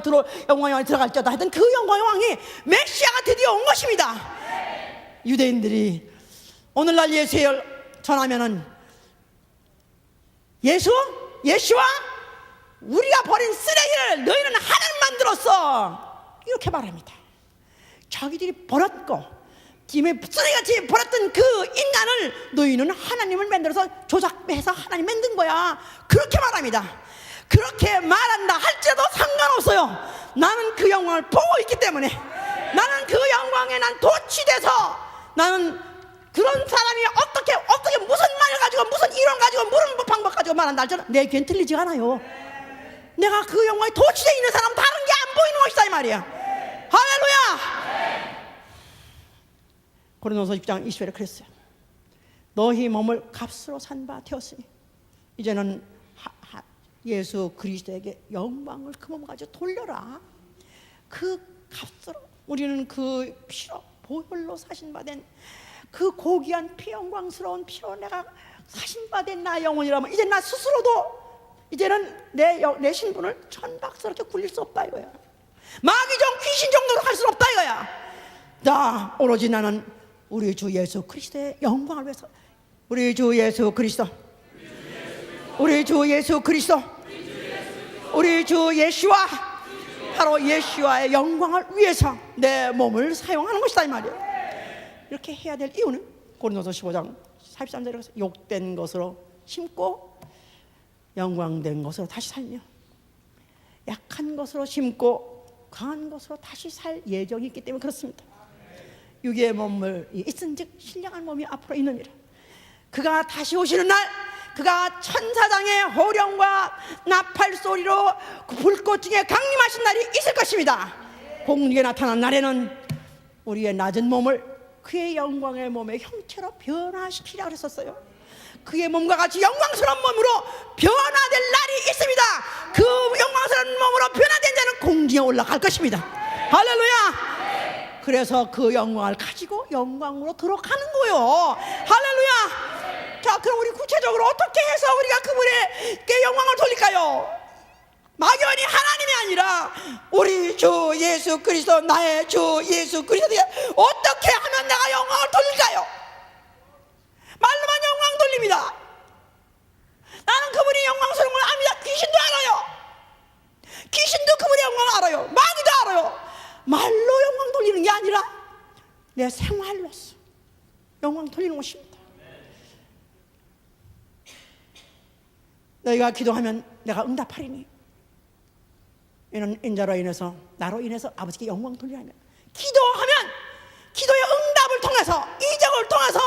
왕에 들어갈지어다 하던 그 영광의 왕이 메시아가 드디어 온 것입니다. 유대인들이 오늘날 예수를 전하면은 예수와 우리가 버린 쓰레기를 너희는 하나님 만들었어, 이렇게 말합니다. 자기들이 버렸고 김에 쓰레기같이 버렸던 그 인간을 너희는 하나님을 만들어서 조작해서 하나님 만든 거야, 그렇게 말합니다. 그렇게 말한다 할지라도 상관없어요. 나는 그 영광을 보고 있기 때문에, 나는 그 영광에 난 도취돼서, 나는 그런 사람이 어떻게 무슨 말을 가지고 무슨 이론 가지고 무슨 방법 가지고 말한다 할지라도 내 귀엔 들리지가 않아요. 내가 그 영광에 도취되어 있는 사람은 다른 게 안 보이는 것이다 이 말이야. 할렐루야. 고린도서 6장 20절에 그랬어요. 너희 몸을 값으로 산 바 되었으니 이제는 예수 그리스도에게 영광을 그 몸 가지고 돌려라. 그 값으로, 우리는 그 피로 보혈로 사신 바 된 그 고귀한 피, 영광스러운 피로 내가 사신 바 된 나 영혼이라면 이제 나 스스로도 이제는 내 신분을 천박스럽게 굴릴 수 없다 이거야. 마귀종 귀신 정도로 할 수 없다 이거야. 나 오로지 나는 우리 주 예수 그리스도의 영광을 위해서, 우리 주 예수 그리스도, 우리 주 예수 그리스도, 우리 주 예수와, 바로 예수와의 영광을 위해서 내 몸을 사용하는 것이다 이 말이야. 이렇게 해야 될 이유는 고린도서 15장 43절에 욕된 것으로 심고 영광된 것으로 다시 살며, 약한 것으로 심고 강한 것으로 다시 살 예정이 있기 때문에 그렇습니다. 육의 몸을 있은즉 신령한 몸이 앞으로 있느니라. 그가 다시 오시는 날, 그가 천사장의 호령과 나팔 소리로 불꽃 중에 강림하신 날이 있을 것입니다. 공중에 나타난 날에는 우리의 낮은 몸을 그의 영광의 몸의 형체로 변화시키라 그랬었어요. 그의 몸과 같이 영광스러운 몸으로 변화될 날이 있습니다. 그 영광스러운 몸으로 변화된 자는 공중에 올라갈 것입니다. 할렐루야. 그래서 그 영광을 가지고 영광으로 들어가는 거예요. 할렐루야. 자, 그럼 우리 구체적으로 어떻게 해서 우리가 그분에게 영광을 돌릴까요? 막연히 하나님이 아니라 우리 주 예수 그리스도, 나의 주 예수 그리스도에 어떻게 하면 내가 영광을 돌릴까요? 말로만 영광 돌립니다. 나는 그분이 영광스러운 걸 압니다. 귀신도 알아요. 귀신도 그분의 영광을 알아요. 마귀도 알아요. 말로 영광 돌리는 게 아니라 내 생활로서 영광 돌리는 것입니다. 너희가 기도하면 내가 응답하리니, 이는 인자로 인해서, 나로 인해서 아버지께 영광 돌리라면, 기도하면 기도의 응답을 통해서, 이적을 통해서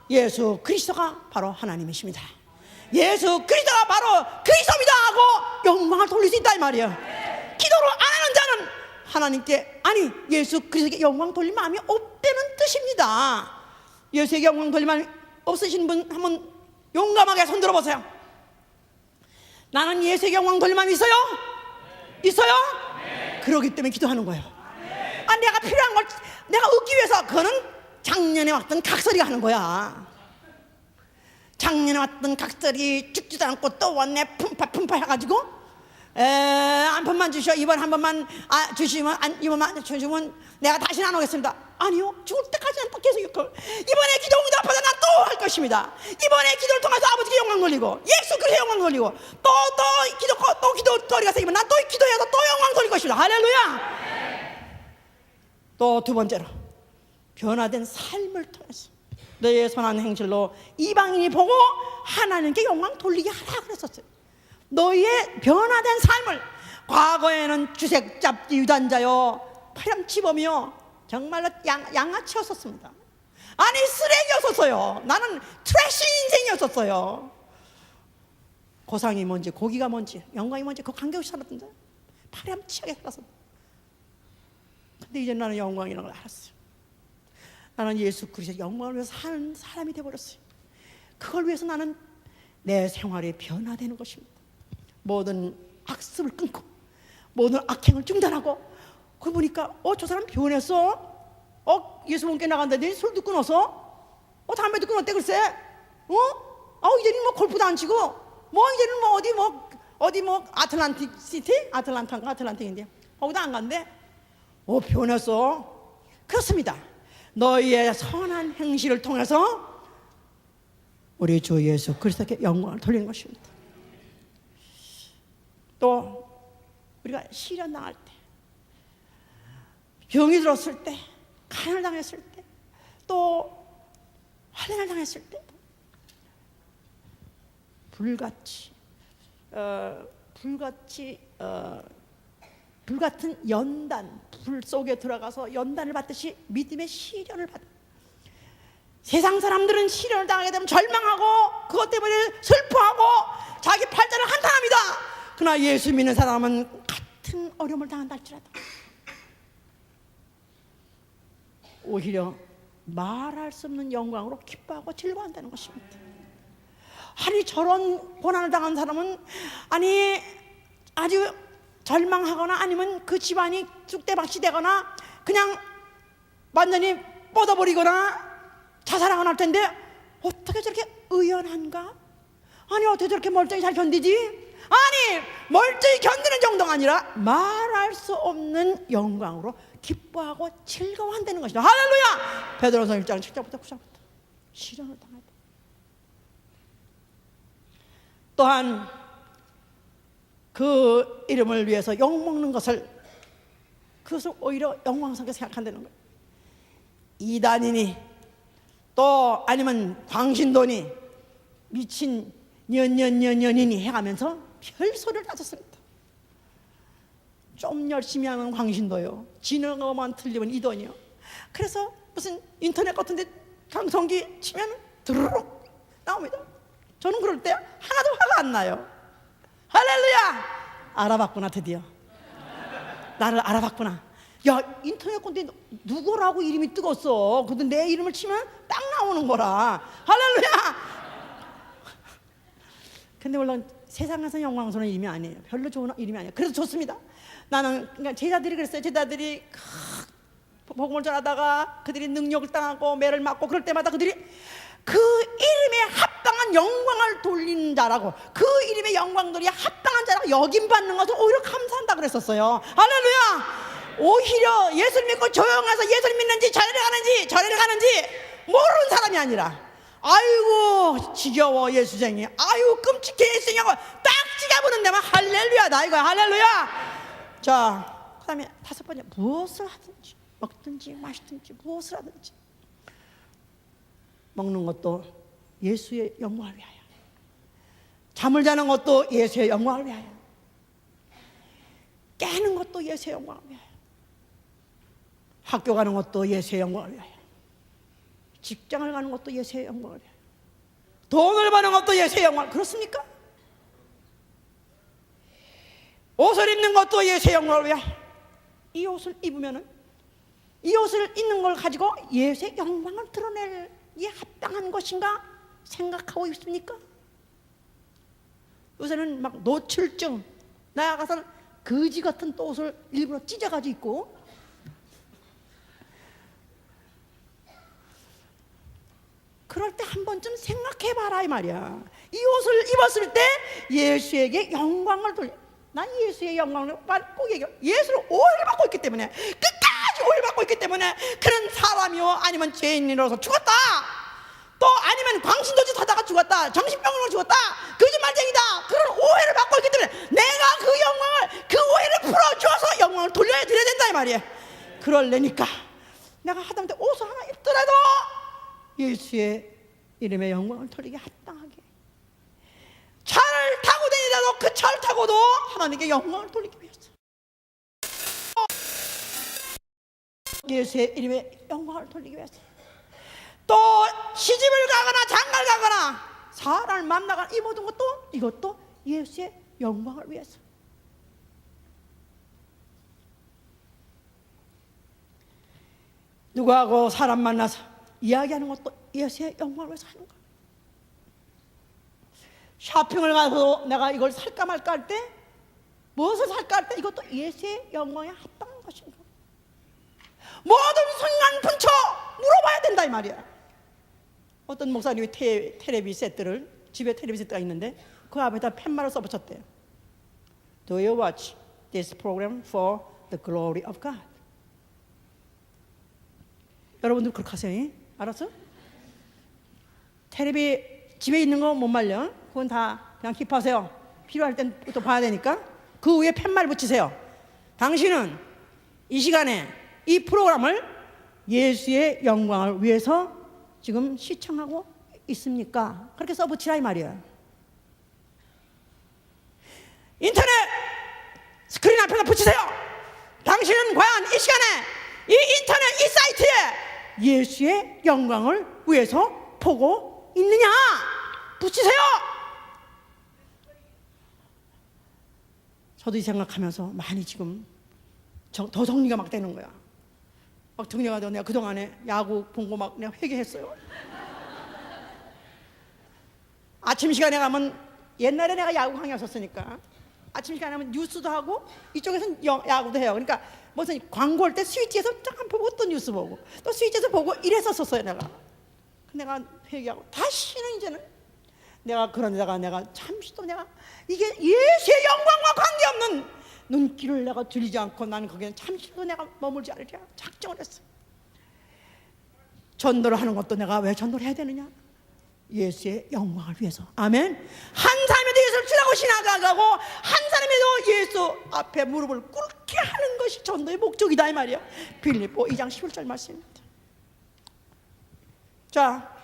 예수 그리스도가 바로 하나님이십니다, 예수 그리스도가 바로 그리스도입니다 하고 영광을 돌릴 수 있다 이 말이에요. 기도를 안 하는 자는 하나님께, 아니 예수 그리스도께 영광 돌릴 마음이 없다는 뜻입니다. 예수에게 영광 돌릴 마음이 없으신 분 한번 용감하게 손 들어보세요. 나는 예수에게 영광 돌릴 마음이 있어요? 있어요? 그러기 때문에 기도하는 거예요. 아, 내가 필요한 걸 내가 얻기 위해서, 그거는 작년에 왔던 각설이가 하는 거야. 작년에 왔던 각설이 죽지도 않고 또 왔네, 품파 해가지고 한 번만 주시오, 이번 한 번만 주시면, 이번만 주시면 내가 다시는 안 오겠습니다. 아니요, 죽을 때까지는 또 계속 이번에 기도 응답하다 나 또 할 것입니다. 이번에 기도를 통해서 아버지께 영광 돌리고, 예수 그리스도 영광 돌리고, 또 기도 돌리가서 이번 난 또 기도해서 또 영광 돌릴 것입니다. 할렐루야. 또 두 번째로, 변화된 삶을 통해서 너의 선한 행실로 이방인이 보고 하나님께 영광 돌리게 하라 그랬었어요. 너희의 변화된 삶을, 과거에는 주색잡기 유단자요, 파렴치범이요, 정말로 양아치였었습니다. 아니 쓰레기였었어요. 나는 트래시 인생이었었어요. 고상이 뭔지, 고기가 뭔지, 영광이 뭔지 그거 관계없이 살았던데, 파렴치하게 살았어. 근데 이제 나는 영광이라는 걸 알았어요. 나는 예수 그리스도의 영광을 위해서 사는 사람이 되어버렸어요. 그걸 위해서 나는 내 생활이 변화되는 것입니다. 모든 악습을 끊고 모든 악행을 중단하고, 그걸 보니까 저 사람 변했어. 예수 몸께 나간다더니 술도 끊어서, 담배도 끊었대 글쎄. 이제는 뭐 골프도 안 치고 뭐 이제는 뭐 어디 뭐 아틀란틱 시티? 아틀란틱인데 거기도 안 간대. 변했어. 그렇습니다. 너희의 선한 행실을 통해서 우리 주 예수 그리스도께 영광을 돌리는 것입니다. 또 우리가 시련 당할 때, 병이 들었을 때, 간을 당했을 때, 또 환난을 당했을 때, 불같은 연단, 불 속에 들어가서 연단을 받듯이 믿음의 시련을 받아. 세상 사람들은 시련을 당하게 되면 절망하고 그것 때문에 슬퍼하고 자기 팔자를 한탄합니다. 그러나 예수 믿는 사람은 같은 어려움을 당한다 할지라도 오히려 말할 수 없는 영광으로 기뻐하고 즐거워한다는 것입니다. 아니 저런 고난을 당한 사람은 아니 아주 절망하거나 아니면 그 집안이 쑥대밭이 되거나 그냥 완전히 뻗어버리거나 자살하거나 할 텐데 어떻게 저렇게 의연한가? 아니 어떻게 저렇게 멀쩡히 잘 견디지? 아니 멀쩡히 견디는 정도가 아니라 말할 수 없는 영광으로 기뻐하고 즐거워한다는 것이다. 할렐루야! 베드로서 1장 7절부터 9절부터 시련을 당하다. 또한 그 이름을 위해서 욕먹는 것을 그것을 오히려 영광스럽게 생각한다는 거예요. 이단이니 또 아니면 광신도니 미친 년이니 해가면서 별소리를 따졌습니다. 좀 열심히 하면 광신도요, 지는 것만 틀리면 이단이요. 그래서 무슨 인터넷 같은 데 강성기 치면 드르륵 나옵니다. 저는 그럴 때 하나도 화가 안 나요. 할렐루야! 알아봤구나. 드디어 나를 알아봤구나. 야, 인터넷 건데 누구라고 이름이 뜨겠어. 근데 내 이름을 치면 딱 나오는 거라. 할렐루야! 근데 물론 세상에서 영광스러운 이름이 아니에요. 별로 좋은 이름이 아니에요. 그래도 좋습니다. 나는 그러니까 제자들이 그랬어요. 제자들이 복음을 전하다가 그들이 능력을 당하고 매를 맞고 그럴 때마다 그들이 그 이름에 합당한 영광을 돌리는 자라고, 그 이름의 영광들이 합당한 자라고 여김받는 것을 오히려 감사한다 그랬었어요. 할렐루야! 오히려 예수를 믿고 조용해서 예수를 믿는지 절에를 가는지 모르는 사람이 아니라 아이고 지겨워 예수쟁이, 아이고 끔찍해 예수쟁이하고 딱 찍어보는 데만 할렐루야다 이거야. 할렐루야! 자, 그 다음에 5번째, 무엇을 하든지 먹든지 마시든지 무엇을 하든지 먹는 것도 예수의 영광을 위하여, 잠을 자는 것도 예수의 영광을 위하여, 깨는 것도 예수의 영광을 위하여, 학교 가는 것도 예수의 영광을 위하여, 직장을 가는 것도 예수의 영광을 위하여, 돈을 버는 것도 예수의 영광. 그렇습니까? 옷을 입는 것도 예수의 영광을 위하여. 이 옷을 입으면은, 이 옷을 입는 걸 가지고 예수의 영광을 드러낼 이게 합당한 것인가 생각하고 있습니까? 요새는 막 노출증, 나아가서는 거지 같은 또 옷을 일부러 찢어가지고 입고, 그럴 때 한 번쯤 생각해봐라 이 말이야. 이 옷을 입었을 때 예수에게 영광을 돌려. 난 예수의 영광을 꼭 얘기해. 예수를 오해를 받고 있기 때문에, 끝까지 오해를 받고 있기 때문에 그런 사람이요 아니면 죄인으로서 죽었다, 또 아니면 광신도짓 하다가 죽었다, 정신병으로 죽었다, 거짓말쟁이다, 그런 오해를 받고 있기 때문에 내가 그 영광을, 그 오해를 풀어줘서 영광을 돌려드려야 된다 이 말이야. 그러려니까 내가 하다못해 옷을 하나 입더라도 예수의 이름의 영광을 돌리게 합당하게, 차를 타고 다니다도 그 차를 타고도 하나님께 영광을 돌리기 위해서, 예수의 이름의 영광을 돌리기 위해서, 또 시집을 가거나 장가를 가거나 사람을 만나거나 이 모든 것도, 이것도 예수의 영광을 위해서. 누구하고 사람 만나서 이야기하는 것도 예수의 영광을 위해서 하는 거야. 쇼핑을 가서 내가 이걸 살까 말까 할 때, 무엇을 살까 할 때 이것도 예수의 영광에 합당한 것인가. 모든 순간 분초 물어봐야 된다 이 말이야. 어떤 목사님이 테레비 세트를 집에 텔레비전가 있는데 그 앞에다 팻말을 써붙였대요. Do you watch this program for the glory of God? 여러분들 그렇게 하세요. 알았어? 텔레비 집에 있는 거 못 말려. 그건 다 그냥 킵하세요. 필요할 땐 또 봐야 되니까. 그 위에 팻말 붙이세요. 당신은 이 시간에 이 프로그램을 예수의 영광을 위해서 지금 시청하고 있습니까? 그렇게 써붙이라 이 말이야. 인터넷 스크린 앞에다 붙이세요. 당신은 과연 이 시간에 이 인터넷 이 사이트에 예수의 영광을 위해서 보고 있느냐? 붙이세요. 저도 이 생각하면서 많이 지금 더 정리가 막 되는 거야. 막 정리가 되고 내가 그동안에 야구 본 거 막 내가 회개했어요. 아침 시간에 가면 옛날에 내가 야구 강의였었으니까 아침 시간에 하면 뉴스도 하고 이쪽에서는 야구도 해요. 그러니까 무슨 광고 할 때 스위치에서 잠깐 보고 또 뉴스 보고 또 스위치에서 보고 이랬었어요 내가 회개하고 다시는 이제는 내가 그런 데다가 내가 잠시 또 내가 이게 예수의 영광과 관계없는 눈길을 내가 들리지 않고 나는 거기에 잠시도 내가 머물지 않으려 작정을 했어. 전도를 하는 것도 내가 왜 전도를 해야 되느냐? 예수의 영광을 위해서. 아멘. 한 사람에도 예수를 지나고 지나가고 한 사람에도 예수 앞에 무릎을 꿇게 하는 것이 전도의 목적이다 이 말이야. 빌립보 2장 11절 말씀입니다. 자,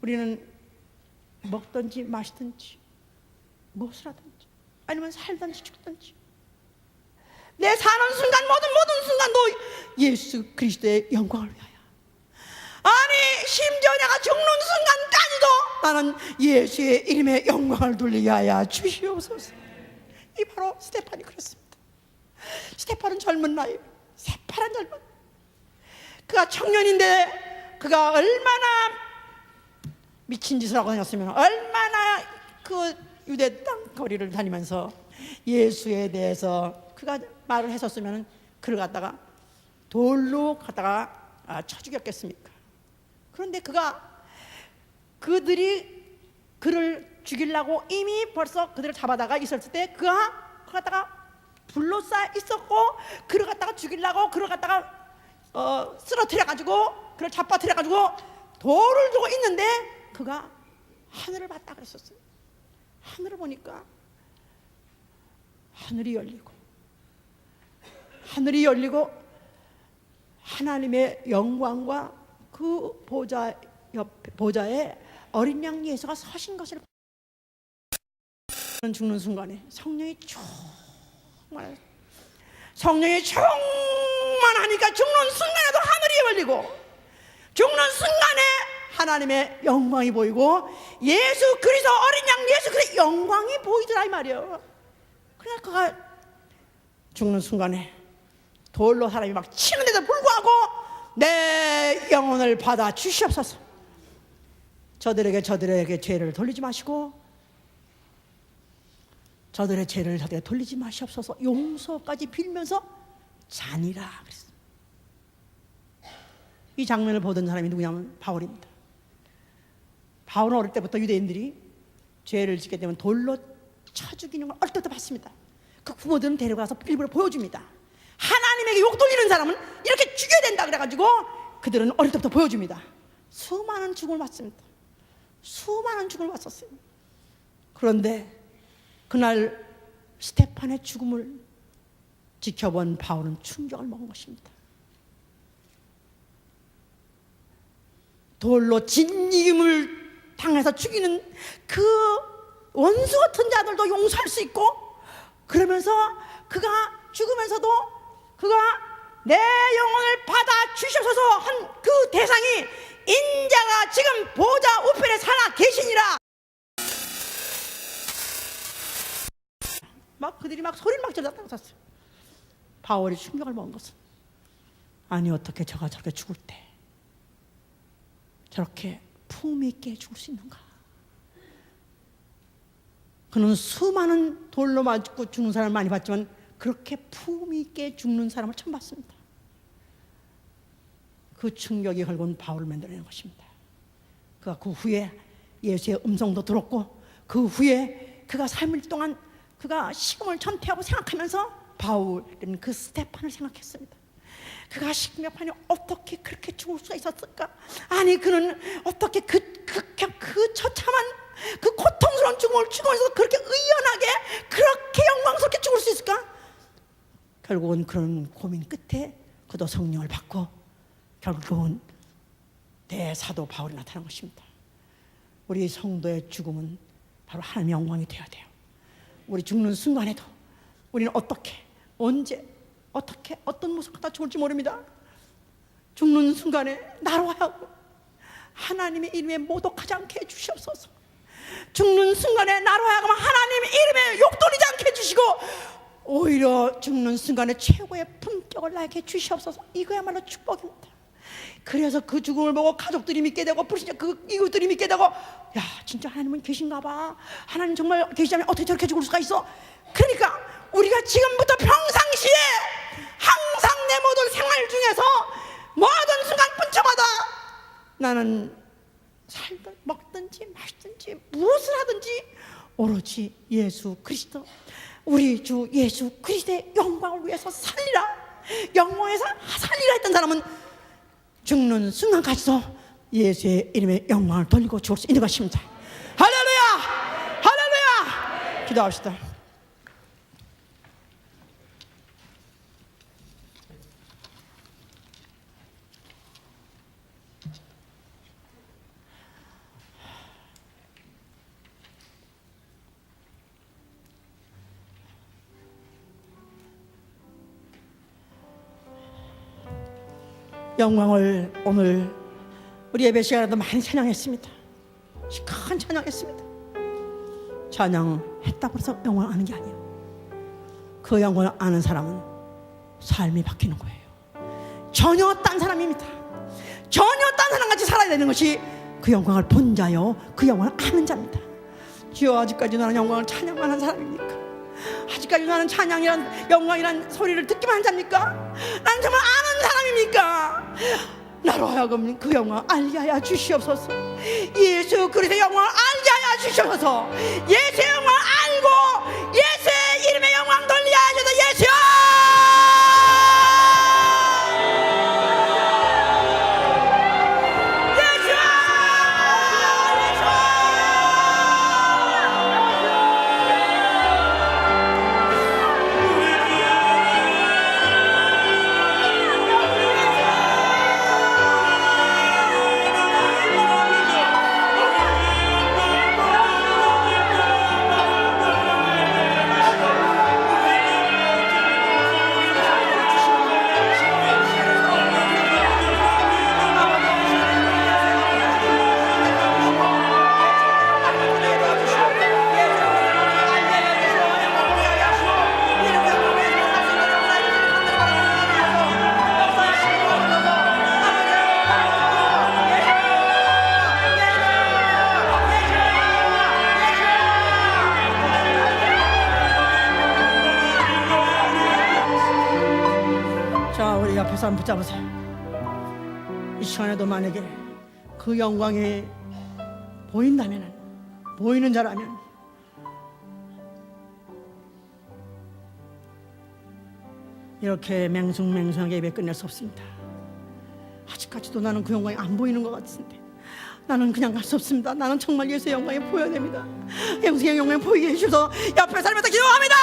우리는 먹든지 마시든지 무엇을 하든지 아니면 살든지 죽든지 내 사는 순간 모든 순간도 예수 그리스도의 영광을 위하여, 아니 심지어 내가 죽는 순간까지도 나는 예수의 이름의 영광을 돌리게 하여 주시옵소서. 이 바로 스테판이 그랬습니다. 스테판은 젊은 나이, 새파란 젊은, 그가 청년인데 그가 얼마나 미친 짓을 하고 다녔으면, 얼마나 그 유대 땅 거리를 다니면서 예수에 대해서 그가 말을 했었으면 그를 갖다가 돌로 갖다가 쳐 죽였겠습니까? 그런데 그들이 그를 죽이려고 이미 벌써 그들을 잡아다가 있었을 때 그가 갖다가 불러싸 있었고 그를 갖다가 죽이려고 그를 갖다가 쓰러뜨려 가지고 그를 잡아뜨려 가지고 돌을 두고 있는데 그가 하늘을 봤다 그랬었어요. 하늘을 보니까 하늘이 열리고 하나님의 영광과 그 보좌에 어린 양 예수가 서신 것을 죽는 순간에 성령이 충만하니까 죽는 순간에도 하늘이 열리고 죽는 순간에 하나님의 영광이 보이고 예수 그리스도 어린 양 예수 그리스도의 영광이 보이더라 이 말이에요. 그러니까 그가 죽는 순간에 돌로 사람이 막 치는데도 불구하고 내 영혼을 받아 주시옵소서. 저들에게 죄를 돌리지 마시고 저들의 죄를 저들에게 돌리지 마시옵소서. 용서까지 빌면서 잔이라 그랬어요. 이 장면을 보던 사람이 누구냐면 바울입니다. 바울은 어릴 때부터 유대인들이 죄를 짓게 되면 돌로 쳐 죽이는 걸 어릴 때부터 봤습니다. 그 부모들은 데려가서 일부러 보여줍니다. 하나님에게 욕 돌리는 사람은 이렇게 죽여야 된다 그래가지고 그들은 어릴 때부터 보여줍니다. 수많은 죽음을 봤습니다. 수많은 죽음을 봤었어요. 그런데 그날 스테판의 죽음을 지켜본 바울은 충격을 먹은 것입니다. 돌로 진임을 당해서 죽이는 그 원수 같은 자들도 용서할 수 있고, 그러면서 그가 죽으면서도 그가 내 영혼을 받아 주셔서 한 그 대상이 인자가 지금 보좌 우편에 살아 계시니라. 막 그들이 막 소리를 막 질렀다고 썼어요. 바울이 충격을 먹은 것은, 아니 어떻게 저가 저렇게 죽을 때 저렇게 품위 있게 죽을 수 있는가? 그는 수많은 돌로 맞고 죽는 사람을 많이 봤지만 그렇게 품위 있게 죽는 사람을 처음 봤습니다. 그 충격이 결국은 바울을 만들어낸 것입니다. 그가 그 후에 예수의 음성도 들었고, 그 후에 그가 삶을 동안 그가 시금을 전폐하고 생각하면서 바울은 그 스테판을 생각했습니다. 그가 시금판이 어떻게 그렇게 죽을 수가 있었을까? 아니, 그는 어떻게 그 처참한 그 고통스러운 죽음을 죽으면서 그렇게 의연하게 그렇게 영광스럽게 죽을 수 있을까? 결국은 그런 고민 끝에 그도 성령을 받고 결국은 대사도 바울이 나타난 것입니다. 우리 성도의 죽음은 바로 하나님의 영광이 되어야 돼요. 우리 죽는 순간에도 우리는 어떻게, 언제, 어떻게, 어떤 모습 갖다 죽을지 모릅니다. 죽는 순간에 나로 하여금 하나님의 이름에 모독하지 않게 해주시옵소서. 죽는 순간에 나로 하여금 하나님의 이름에 욕돌이지 않게 해주시고, 오히려 죽는 순간에 최고의 품격을 나에게 주시옵소서. 이거야말로 축복입니다. 그래서 그 죽음을 보고 가족들이 믿게 되고, 그 이웃들이 믿게 되고, 야, 진짜 하나님은 계신가 봐, 하나님 정말 계시다면 어떻게 저렇게 죽을 수가 있어. 그러니까 우리가 지금부터 평상시에 항상 내 모든 생활 중에서 모든 순간분초마다 나는 살든 먹든지 마시든지 무엇을 하든지 오로지 예수 그리스도, 우리 주 예수 그리스도의 영광을 위해서 살리라, 영광에서 살리라 했던 사람은 죽는 순간까지도 예수의 이름의 영광을 돌리고 죽을 수 있는 것입니다. 할렐루야! 할렐루야! 기도합시다. 영광을 오늘 우리 예배 시간에도 많이 찬양했습니다. 큰 찬양했습니다. 찬양했다고 해서 영광을 아는 게 아니에요. 그 영광을 아는 사람은 삶이 바뀌는 거예요. 전혀 딴 사람입니다. 전혀 딴 사람같이 살아야 되는 것이 그 영광을 본 자요, 그 영광을 아는 자입니다. 주여, 아직까지 나는 영광을 찬양만 한 사람입니까? 아직까지 나는 찬양이란 영광이란 소리를 듣기만 한 자입니까? 나는 정말 아는 사람입니까? 나로 하여금 그 영광을 알게 하여 주시옵소서. 예수 그리스도의 영광을 알게 하여 주시옵소서. 예수의 영광을 알고 예수의 이름의 영광 돌리게 하셔서 예수여! 앞에서 한번 붙잡으세요. 이 시간에도 만약에 그 영광이 보인다면, 보이는 자라면 이렇게 맹숭맹숭하게 예배 끝낼 수 없습니다. 아직까지도 나는 그 영광이 안 보이는 것 같은데 나는 그냥 갈 수 없습니다. 나는 정말 예수의 영광이 보여야 됩니다. 예수의 영광이 보이게 해주셔서 옆에 살면서 기도합니다.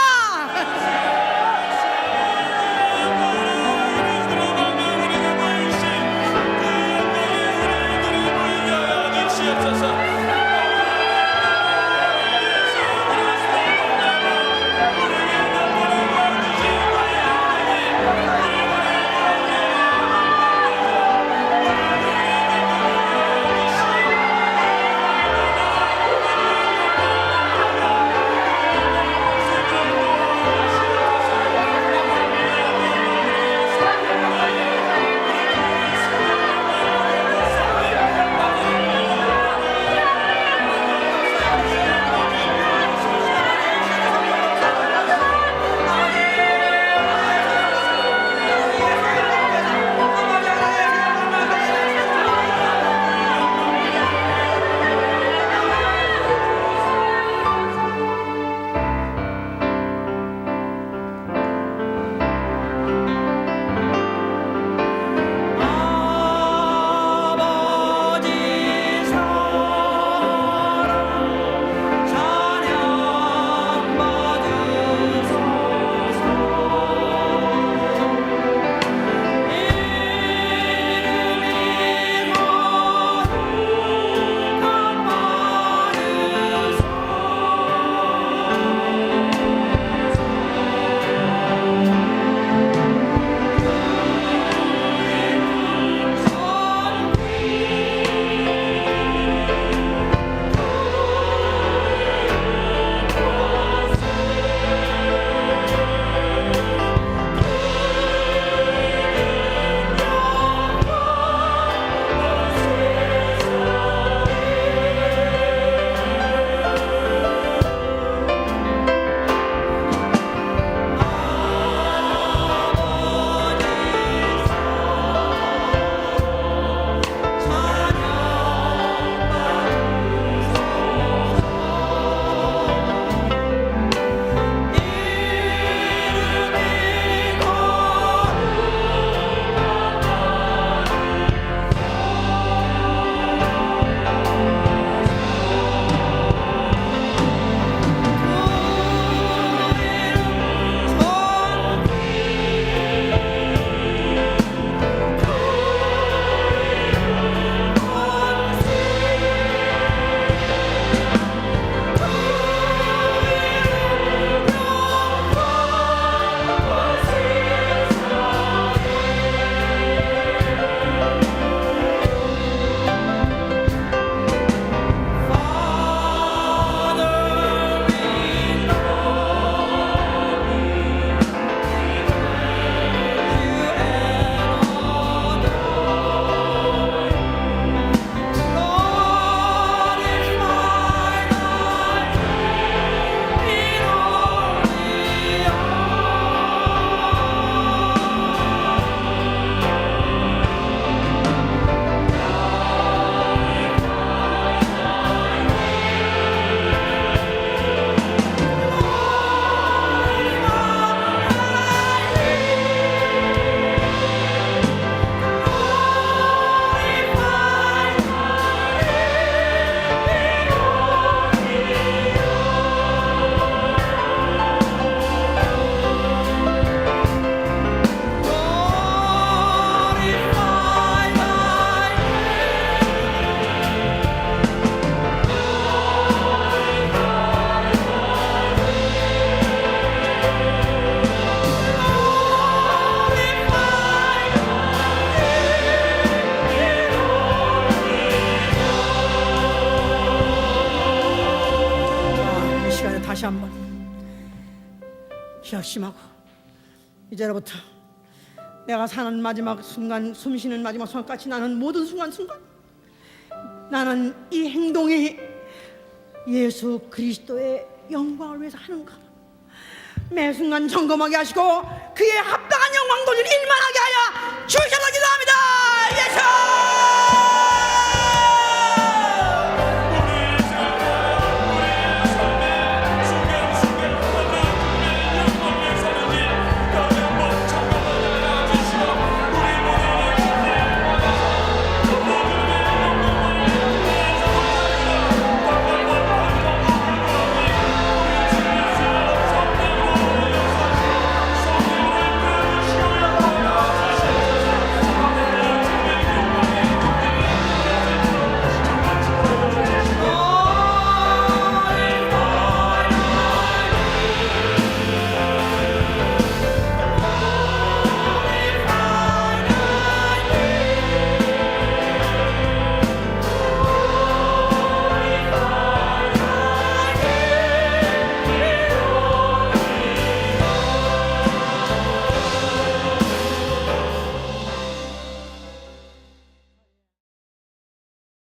결심하고 이제로부터 내가 사는 마지막 순간, 숨쉬는 마지막 순간까지 나는 모든 순간순간 나는 이 행동이 예수 그리스도의 영광을 위해서 하는가 매 순간 점검하게 하시고 그에 합당한 영광 돌리는